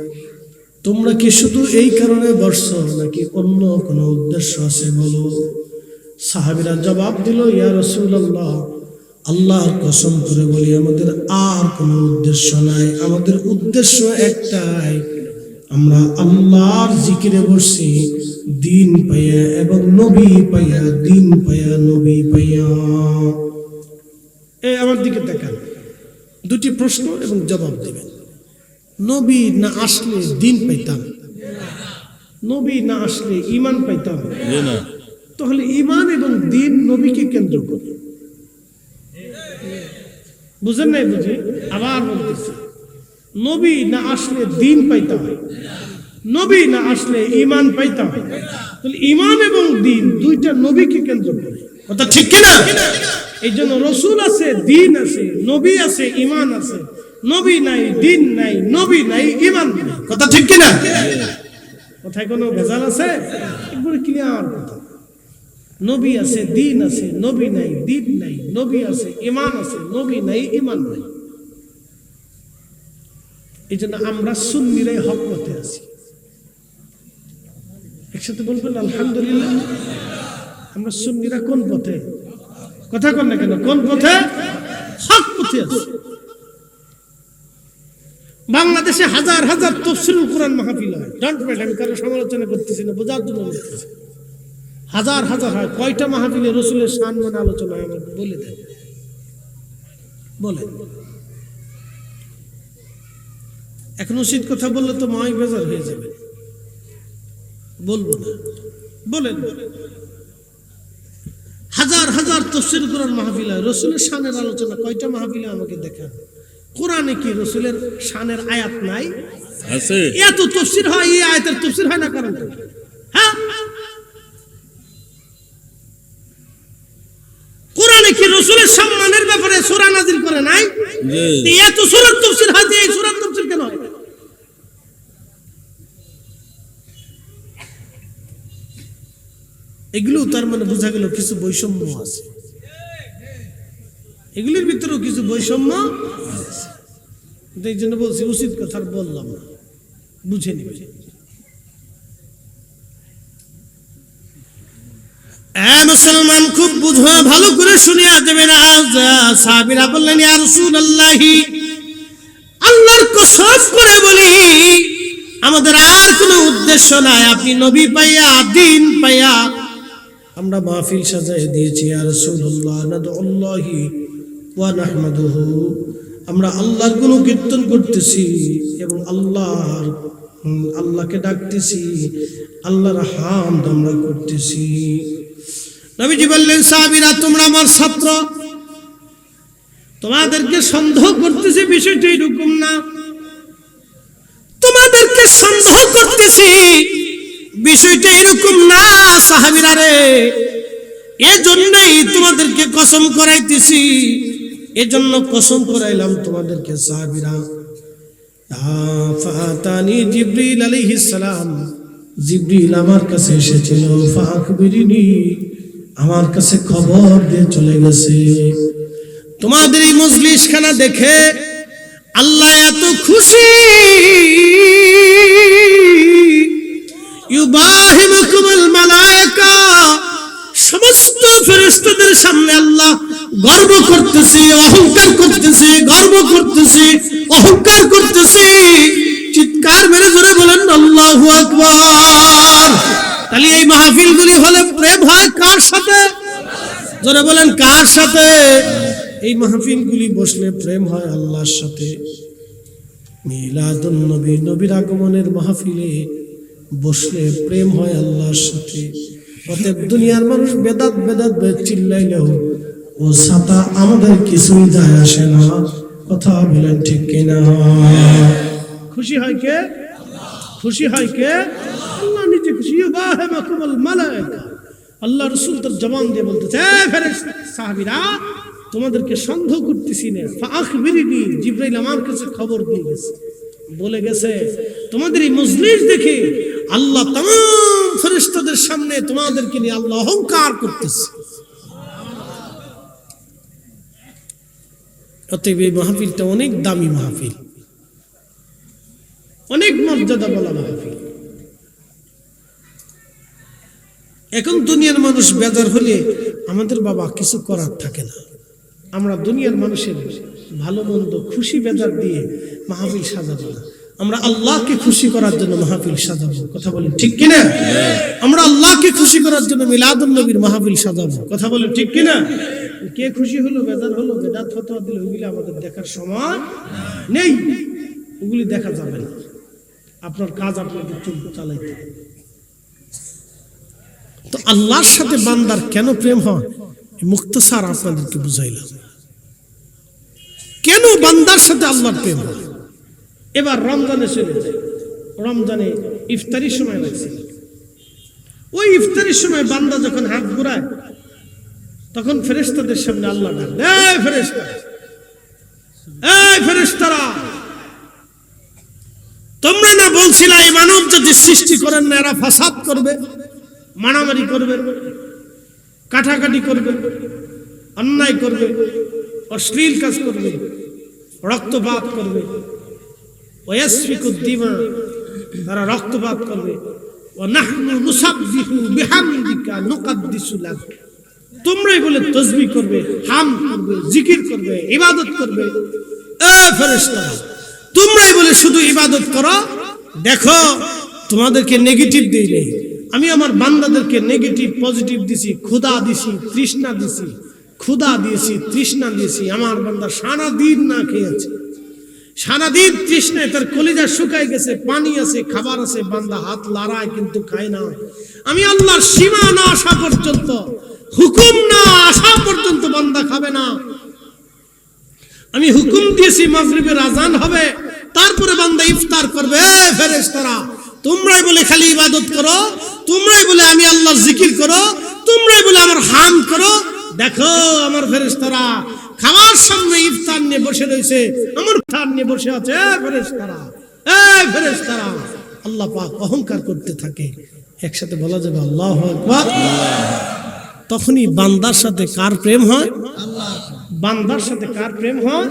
তোমরা কি শুধু এই কারণে বসছো নাকি অন্য কোনো উদ্দেশ্য আছে বলো? সাহাবীরা জবাব দিল, ইয়া রাসূলুল্লাহ, আল্লাহর কসম করে বলি, আমাদের আর কোনো উদ্দেশ্য নাই, আমাদের উদ্দেশ্য একটাই, আমরা আল্লাহর জিকিরে বসছি দ্বীন পাইয়া এবং নবী পাইয়া, দ্বীন পাইয়া নবী পাইয়া। এই আমার দিকে তাকান, দুটি প্রশ্ন এবং জবাব দেবেন। নবী না আসলে দ্বীন পাইতাম? নবী না আসলে ঈমান পাইতাম না। তাহলে ঈমান এবং দ্বীন নবীকে কেন্দ্র করে, বুঝেন নাই? বুঝি, আবার বলতেছি, নবী না আসলে দ্বীন পাইতাম, নবী না আসলে ঈমান পাইতাম। তাহলে ঈমান এবং দ্বীন দুইটা নবীকে কেন্দ্র করে, কথা ঠিক কি না? এই জন্য রাসূল আছে, দ্বীন আছে, নবী আছে, ঈমান আছে। নবী নাই, দ্বীন নাই, নবী নাই, ঈমান নাই, কথা ঠিক কি না? কথায় কোনো ভেজাল আছে? একবারে ক্লিয়ার কথা। নবী আছে, দিন আছে, নবী নাই, দিন নাই, নবী আছে, ঈমান আছে, নবী নাই, ঈমান নাই। এই জন্য আমরা সুন্নিরাই হক পথে আছি। একসাথে বলবেন আলহামদুলিল্লাহ। আমরা সুন্নিরা কোন পথে? কথা কন না কেন? কোন পথে? হক পথে আছি। বাংলাদেশে হাজার হাজার তাফসীরুল কোরআন মাহফিল হয়। ডোন্ট মাইন্ড, আমি কারো সমালোচনা করতেছি না, বোঝার জন্য বলতেছি। হাজার হাজার হয়। কয়টা মাহফিলে রসুলের শান মানে আলোচনা হয় আমাকে বলে দেন, বলেন। এখন উচিত কথা বললে তো মাই বেজার হয়ে যাবে, বলবো না, বলেন। হাজার হাজার তাফসীর কোরআন মাহফিল হয়, রসুলের শানের আলোচনা কয়টা মাহফিলে আমাকে দেখান। কোরআনে কি রসুলের শানের আয়াত নাই? আছে। এত তাফসীর হয়, এই আয়াতের তাফসীর হয় না কারণ? হ্যাঁ, কোরআনে কি রসুলের সম্মানের ব্যাপারে সূরা নাযিল করে নাই? এত সূরার তাফসীর হয়, এই সূরার তাফসীর কেন হয়? এগুলো তার মানে বোঝা গেল কিছু বৈষম্য আছে, এগুলির ভিতরেও কিছু বৈষম্য আছে। এই জন্য বলছি উচিত কথা বললাম না, বুঝে নিবে। মুসলমান খুব বুঝো, ভালো করে শুনিয়া দেবেন। সাহাবীরা বললেন, ইয়া রাসূলুল্লাহ, আল্লাহর কসম করে বলি আমাদের আর কোনো উদ্দেশ্য নাই, আপনি নবী পাইয়া, দিন পাইয়া আমরা মাহফিল সাজায় দিয়েছি। ইয়া রাসূলুল্লাহ, নাদউল্লাহি ওয়া নাহমাদুহু, আমরা আল্লাহর গুণকীর্তন করতেছি এবং আল্লাহকে ডাকতেছি, আল্লাহর হামদ আমরা করতেছি। নবীজি বললেন, সাহাবীরা তোমরা আমার ছাত্র, তোমাদেরকে সন্দেহ করতেছি, বিষয়টা এরকম না। তোমাদেরকে সন্দেহ করতেছি, বিষয়টা এরকম না সাহাবীরা রে। এজন্যই তোমাদেরকে কসম করাইতেছি, এজন্য কসম করাইলাম তোমাদেরকে সাহাবীরা। ফাতানি জিবরিল আলাইহিস সালাম, জিবরিল আমার কাছে এসেছিল। ফাখবিরিনি, আমার কাছে খবর দিয়ে চলে গেছে। তোমাদের এই মজলিস খানা দেখে আল্লাহ এত খুশি, ইউবাহিমুকুমুল মালায়েকা, সমস্ত ফেরেশতাদের সামনে আল্লাহ গর্ব করতেছে, অহংকার করতেছে, গর্ব করতেছে, অহংকার করতেছে। চিৎকার মেরে জোরে বলেন আল্লাহু আকবার। তাহলে এই মাহফিলগুলি হলে প্রেম হয় কার সাথে? জোরে বলেন কার সাথে? এই মাহফিলগুলি বসলে প্রেম হয় আল্লাহর সাথে। মিলাদুন নবী, নবীর আগমনের মাহফিলে বসলে প্রেম হয় আল্লাহর সাথে। অতএব দুনিয়ার মানুষ বেদাত বেদাত চিল্লাইলেও ও সাতা আমাদের কিছুই যায় আসে না। কথা বলেন ঠিক কিনা? খুশি হয় কে? খুশি হয় কে? আল্লাহ নিজে খুশি। ইউবাহিমুকুমুল মালায়েকা, আল্লাহ রাসূল তার জবান দিয়ে বলতেছে, ফেরেশতা সাহাবীরা তোমাদেরকে সন্দেহ করতেছি না। ফাখবিরিনি, জিবরাইল আমার কাছে খবর দিয়ে গেছে, বলে গেছে তোমাদের এই মজলিস দেখে আল্লাহ तमाम ফেরেশতাদের সামনে তোমাদেরকে নিয়ে আল্লাহ অহংকার করতেছে। অতএব এই মাহফিলটা অনেক দামি মাহফিল, অনেক মর্যাদা বলা মাহফিল। এখন দুনিয়ার মানুষ বেজার হলে আমাদের বাবা কিছু করার থাকে না। আমরা দুনিয়ার মানুষের ভালো মন্দ খুশি বেজার দিয়ে মাহফিল সাজাবো না, আমরা আল্লাহকে খুশি করার জন্য মাহফিল সাজাবো। কথা বলেন ঠিক কিনা? আমরা আল্লাহকে খুশি করার জন্য মিলাদুন নবীর মাহফিল সাজাবো। কথা বলেন ঠিক কিনা? কে খুশি হলো, বেজার হলো, বেদাত ফতোয়া দিল, ওইগুলি আমাদের দেখার সময় নেই, ওগুলি দেখা যাবে না। আপনার কাজ আপনাকে চালাইতে। তো আল্লাহর সাথে বান্দার কেন প্রেম হয়, মুখতাসার আপনাদেরকে বুঝাইলাম। কেন বান্দার সাথে আল্লাহর প্রেম হয়? এবার রমজানে চলে যায়, রমজানে ইফতারির সময় লাগছে। ওই ইফতারির সময় বান্দা যখন হাত ঘুরায় তখন ফেরেশতাদের সামনে আল্লাহ ডাক, এই ফেরেশতা, এই ফেরেশতারা, তোমরা না বলছিলে এই মানব জাতি সৃষ্টি করেন না, এরা ফাসাদ করবে, মারামারি করবে, কাটাকাটি করবে, অন্যায় করবে, অশ্লীল কাজ করবে, রক্তপাত করবে, ওয়াসফিকুদ দিমা, তারা রক্তপাত করবে, ওয়া নাহনু নুসাব্বিহু বিহামদিকা নুকাদ্দিসু লাক, তোমরাই বলে তাসবিহ করবে, হামদ করবে, জিকির করবে, ইবাদত করবে। এ ফেরেশতারা, তোমরাই বলে শুধু ইবাদত করো। দেখো তোমাদেরকে নেগেটিভ দেই নেই, আমি আমার বান্দাদেরকে নেগেটিভ পজিটিভ দিছি, ক্ষুধা দিছি, তৃষ্ণা দিছি, ক্ষুধা দিয়েছি, তৃষ্ণা দিয়েছি। আমার বান্দা সারাদিন না খেয়েছে, সারাদিন তৃষ্ণায় তার কলিজা শুকায় গেছে, পানি আছে, খাবার আছে, বান্দা হাত লড়ায় কিন্তু খায় না। আমি আল্লাহর সীমা না আসা পর্যন্ত, হুকুম না আসা পর্যন্ত বান্দা খাবে না। আমি হুকুম দিয়েছি মাগরিবের আজান হবে, তারপরে বান্দা ইফতার করবে। ফেরেশতারা, তোমরাই বলে খালি ইবাদত করো, তোমরাই বলে আমি আল্লাহর জিকির করো, তোমরাই বলে আমার হামদ করো। দেখো আমার ফেরেশতারা খাবার সামনে ইফতার নিয়ে বসে রয়েছে, আমার ইফতার নিয়ে বসে আছে। ফেরেশতারা, ফেরেশতারা, আল্লাহ পাক অহংকার করতে থাকে। একসাথে বলা যাবে আল্লাহু আকবার। তখনই বান্দার সাথে কার প্রেম হয়? আল্লাহ। বান্দার সাথে কার প্রেম হয়?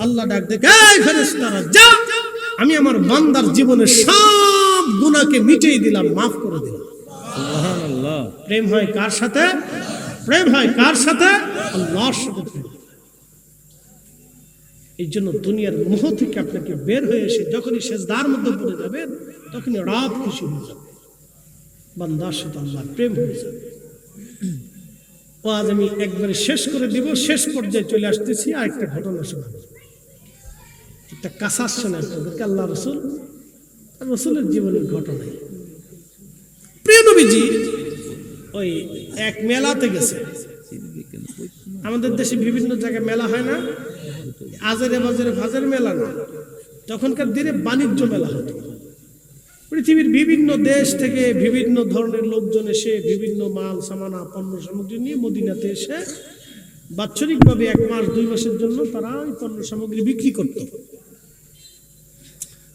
আল্লাহ ডাক দেয়, এই ফেরেশতারা যা, আমি আমার বান্দার জীবনের সব গুনাহকে মিটিয়ে দিলাম, মাফ করে দিলাম। সুবহানাল্লাহ। প্রেম হয় কার সাথে? প্রেম হয় কার সাথে? আল্লাহর সাথে প্রেম। এই জন্য দুনিয়ার মোহ থেকে আপনাকে বের হয়ে এসে যখনই সেজদার মধ্যে পড়ে যাবেন, তখনই রাত খুশি হয়ে যাবে, বান্দার সাথে আল্লাহর প্রেম হয়ে যাবে। ও আজ আমি একবারে শেষ করে দিব, শেষ পর্যায়ে চলে আসতেছি। আর একটা ঘটনা শোনাবো, একটা কাসাস শোনার আপনাদেরকে, আল্লাহ রসুল, রসুলের জীবনের ঘটনা। প্রিয় নবীজি ওই এক মেলাতে গেছে। আমাদের দেশে বিভিন্ন জায়গায় মেলা হয় না, আজারে বাজারে ফাজের মেলা না, তখনকার দিনে বাণিজ্য মেলা হতো। পৃথিবীর বিভিন্ন দেশ থেকে বিভিন্ন ধরনের লোকজন এসে বিভিন্ন মাল সামানা পণ্য সামগ্রী নিয়ে মদিনাতে এসে বাৎসরিকভাবে 1 মাস 2 মাসের জন্য তারা ওই পণ্য সামগ্রী বিক্রি করত।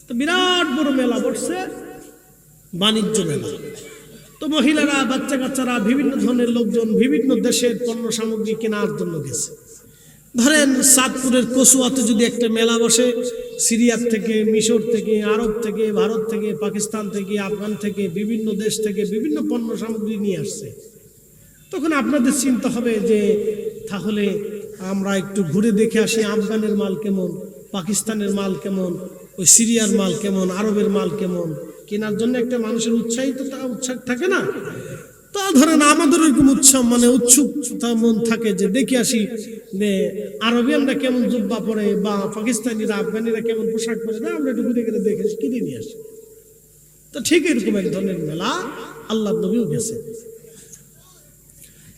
তো বিরাট বড় মেলা বসছে, বাণিজ্য মেলা। তো মহিলারা, বাচ্চা কাচ্চারা, বিভিন্ন ধরনের লোকজন বিভিন্ন দেশের পণ্য সামগ্রী কেনার জন্য গেছে। ধরেন চাঁদপুরের কচুয়াতে যদি একটা মেলা বসে, সিরিয়ার থেকে, মিশর থেকে, আরব থেকে, ভারত থেকে, পাকিস্তান থেকে, আফগান থেকে, বিভিন্ন দেশ থেকে বিভিন্ন পণ্য সামগ্রী নিয়ে আসছে। তখন আপনাদের চিন্তা হবে যে তাহলে আমরা একটু ঘুরে দেখে আসি, আফগানের মাল কেমন, পাকিস্তানের মাল কেমন, ওই সিরিয়ার মাল কেমন, আরবের মাল কেমন, কেনার জন্য একটা মানুষের উৎসাহ থাকে না? তা ধরেন আমাদের ওইরকম উৎসাহ, মানে উৎসুকতা মন থাকে যে দেখে আসি যে আরবিয়ানরা কেমন জুব্বা পরে, বা পাকিস্তানিরা, আফগানিরা কেমন পোশাক পরে, না আমরা একটু ঘুরে ঘুরে দেখে কিনে নিয়ে আসি। তো ঠিক এরকম এক ধরনের মেলা আল্লাহ নবীও গেছে।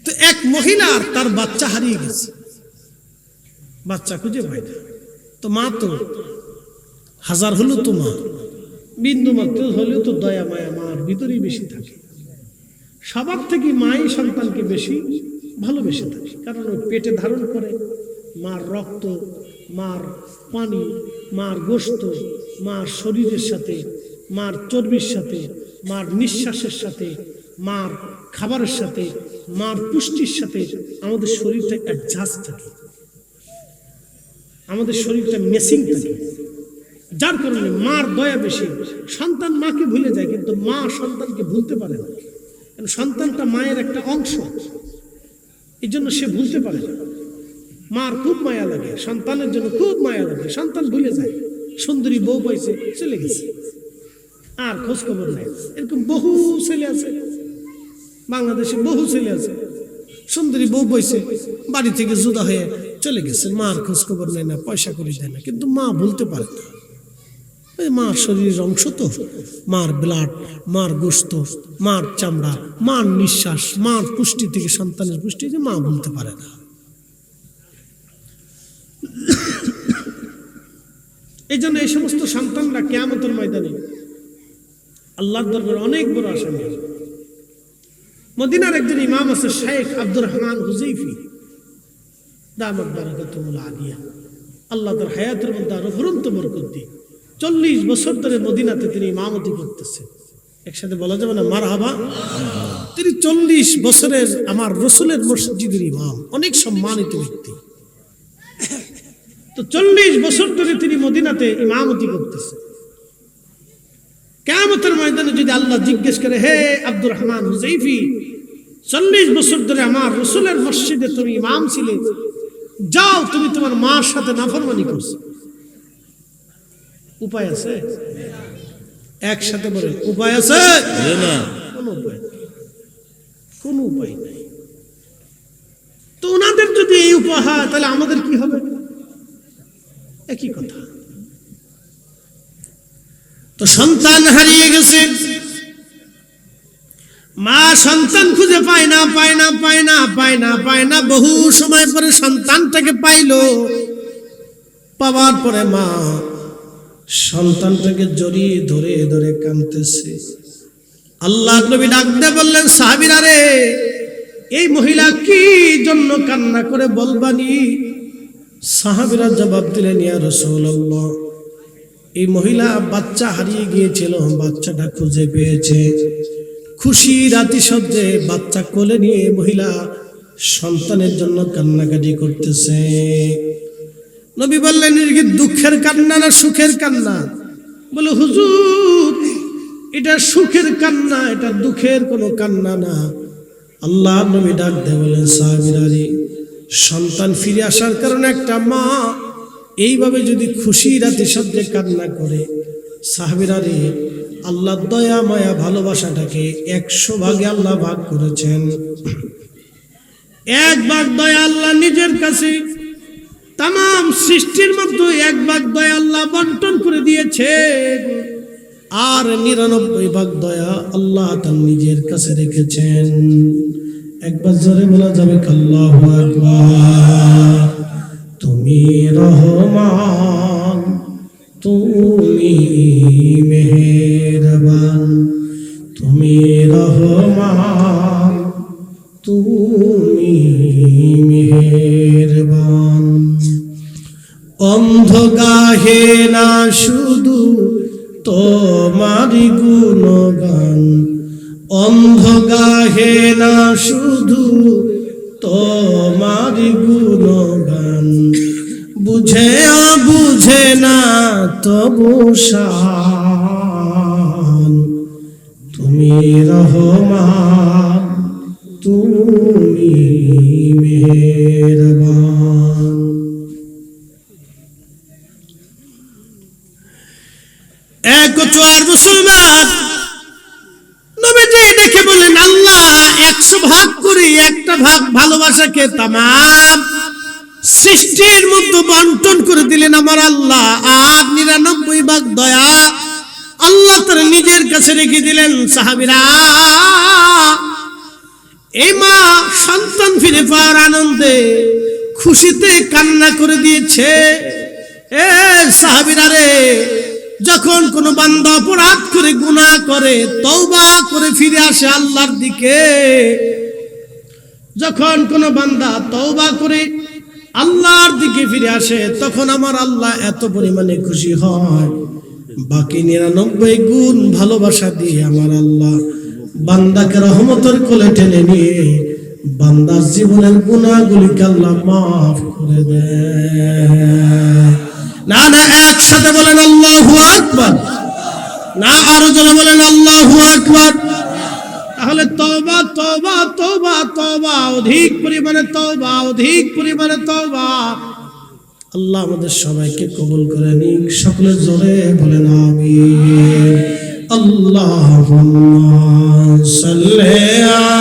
তো এক মহিলার তার বাচ্চা হারিয়ে গেছে, বাচ্চা খুঁজে পায় না। তো মা তো হাজার হলো তো মা, বিন্দু মাত্র হলেও তো দয়া মায়া মার ভিতরেই বেশি থাকে। সবার থেকে মাই সন্তানকে বেশি ভালোবেসে থাকে, কারণ ওই পেটে ধারণ করে। মার রক্ত, মার পানি, মার গোশত, মার শরীরের সাথে, মার চর্বির সাথে, মার নিঃশ্বাসের সাথে, মার খাবারের সাথে, মার পুষ্টির সাথে আমাদের শরীরটা অ্যাডজাস্ট থাকে, আমাদের শরীরটা মেসিং থাকে। যার কারণে মার দয়া বেশি। সন্তান মাকে ভুলে যায়, কিন্তু মা সন্তানকে ভুলতে পারে না, কারণ সন্তানটা মায়ের একটা অংশ, এই জন্য সে ভুলতে পারে না। মার খুব মায়া লাগে, সন্তানের জন্য খুব মায়া লাগে। সন্তান ভুলে যায়, সুন্দরী বউ পাইছে, চলে গেছে, আর খোঁজ খবর নেই। এরকম বহু ছেলে আছে, বাংলাদেশে বহু ছেলে আছে, সুন্দরী বউ পাইছে, বাড়ি থেকে জুদা হয়ে চলে গেছে, মার খোঁজ খবর নেয় না, পয়সা করে দেয় না, কিন্তু মা ভুলতে পারে না। মার শরীরের অংশ তো, মার ব্লাড, মার গোশত, মার চামড়া, মার নিঃশ্বাস, মার পুষ্টি থেকে সন্তানের পুষ্টি, যে মা ভুলতে পারে না। এই জন্য এই সমস্ত সন্তানরা কিয়ামতের ময়দানে আল্লাহর দরবারে অনেক বড় আসামি হবে। মদিনার একজন ইমাম আছে, শেখ আব্দুর রহমান হুযাইফি দামাত বারাকাতুহুল আলিয়া, আল্লাহ তার হায়াতের মধ্যে আরো অফুরন্ত বরকত দিয়ে 40 বছর ধরে মদিনাতে তিনি ইমামতি করতেছেন। একসাথে বলা যাবে না মারহাবা? তিনি 40 বছরের আমার রসুলের মসজিদের ইমাম, অনেক সম্মানিত ব্যক্তি। তো 40 বছর ধরে তিনি মদিনাতে ইমামতি করতেছে। কিয়ামতের ময়দানে যদি আল্লাহ জিজ্ঞেস করে, হে আব্দুর রহমান হুযাইফি, 40 বছর ধরে আমার রসুলের মসজিদে তুমি ইমাম ছিলে, যাও তুমি তোমার মার সাথে নাফরমানি করছো, উপায় আছে? একসাথে বলেন, উপায় আছে? কোনো উপায় নেই, কোনো উপায় নাই। তো ওনাদের যদি এই উপায় হয়, তাহলে আমাদের কি হবে? একই কথা। তো সন্তান হারিয়ে গেছে, মা সন্তান খুঁজে পায় না, পায় না, পায় না, পায় না, পায় না। বহু সময় পরে সন্তানটাকে পাইলো। পাওয়ার পরে মা সন্তানটাকে জড়িয়ে ধরে ধরে কাঁদতেছে। আল্লাহর নবী ডাক দিয়ে বললেন, সাহাবীরা রে, এই মহিলা কি জন্য কান্না করে বলবানি? সাহাবীরা জবাব দিলেন, ইয়া রাসূলুল্লাহ, এই মহিলা বাচ্চা হারিয়ে গিয়েছিল, বাচ্চাটা খুঁজে পেয়েছে। খুশি রাতিসজ্জে বাচ্চা কোলে নিয়ে মহিলা সন্তানের জন্য কান্নাকাটি করতেছে। নবী বললেন, এটা কি দুঃখের কান্না না সুখের কান্না? বলে, হুজুর, এটা সুখের কান্না, এটা দুঃখের কোনো কান্না না। আল্লাহ নবী ডাক দিয়ে বলেন, সাহাবীরা রে, সন্তান ফিরে আসার কারণে একটা মা এইভাবে যদি খুশি রাতিসজ্জে কান্না করে, সাহাবীরা রে, আল্লাহ দয়া মায়া ভালোবাসাটাকে 100 ভাগে আল্লাহ ভাগ করেছেন। 1 ভাগ দয়া আল্লাহ নিজের কাছে, তাম সৃষ্টির মধ্যে 1 ভাগ দয়া আল্লাহ বন্টন করে দিয়েছে, আর 99 ভাগ দয়া আল্লাহ তার নিজের কাছে রেখেছেন। একবার জোরে বলা যাবে আল্লাহু আকবার। তুমি রহমান, তুমি মেহেরবান, তুমি রহমান, তুমি মেহেরবান। অন্ধ গাহে না শুধু তোমারি গুণগান, অন্ধ গাহে না শুধু তোমারি গুণগান, বুঝে বুঝে না তবু শান, তুমি রহমান, তুমি মেহেরবান। এক চোয়ার মুসলমান নবীজি দেখে বলেন, আল্লাহ 100 ভাগ করে 1টা ভাগ ভালোবাসাকে তাম সৃষ্টির মধ্যে বন্টন করে দিলেন আমার আল্লাহ, আর 99 ভাগ দয়া আল্লাহ তার নিজের কাছে রেখে দিলেন। সাহাবীরা, এই মা সন্তান ফিরে পাওয়ার আনন্দে খুশিতে কান্না করে দিয়েছে। এ সাহাবীরা রে, যখন কোন বান্দা অপরাধ করে গুনাহ করে তওবা করে ফিরে আসে আল্লাহর দিকে, যখন কোন বান্দা তওবা করে আল্লাহর দিকে ফিরে আসে, তখন আমার আল্লাহ এত পরিমাণে খুশি হয়, বাকি 99 গুণ ভালোবাসা দিয়ে আমার আল্লাহ বান্দাকে রহমতের কোলে টেনে নিয়ে বান্দার জীবনের গুনাহগুলিকে আল্লাহ মাফ করে দেয়। না না, একসাথে বলেন আল্লাহু আকবার, না আরো জোরে বলেন আল্লাহু আকবার। তাহলে তওবা তওবা তওবা তওবা, অধিক পরিমাণে তওবা, অধিক পরিমাণে তওবা। আল্লাহ আমাদের সবাইকে কবুল করে নিক, সকলে জোরে বলেন আমিন। আল্লাহুম্মা সাল্লি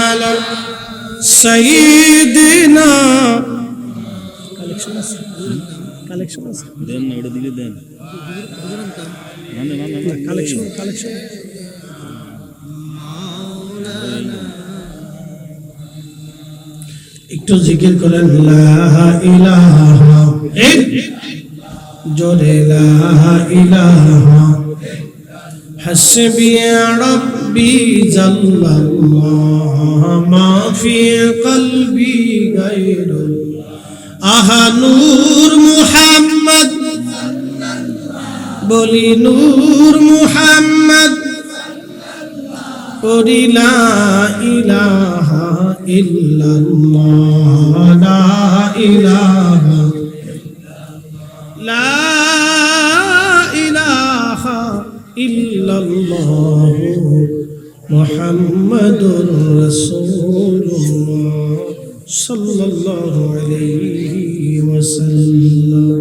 আলা সাইয়্যিদিনা। কালেকশন আছে, কালেকশন আছে, দেন না, ওটা দিলে দেন, না না না, কালেকশন কালেকশন। একটু জিকির করেন, লা ইলাহা, জোরে লা ইলাহা, হাসবি রাব্বি জাল্লাল্লাহ, মা ফি কলবি গায়রুল্লাহ। আহা নূর মুহাম্মদ, বলি নূর মুহাম্মদ, পড়ি লা ইলাহা ইল্লাল্লাহ, লা ইলাহা, লা ইলাহা ইল্লাল্লাহ মুহাম্মাদুর রাসূলুল্লাহ সাল্লাল্লাহু আলাইহি ওয়াসাল্লাম।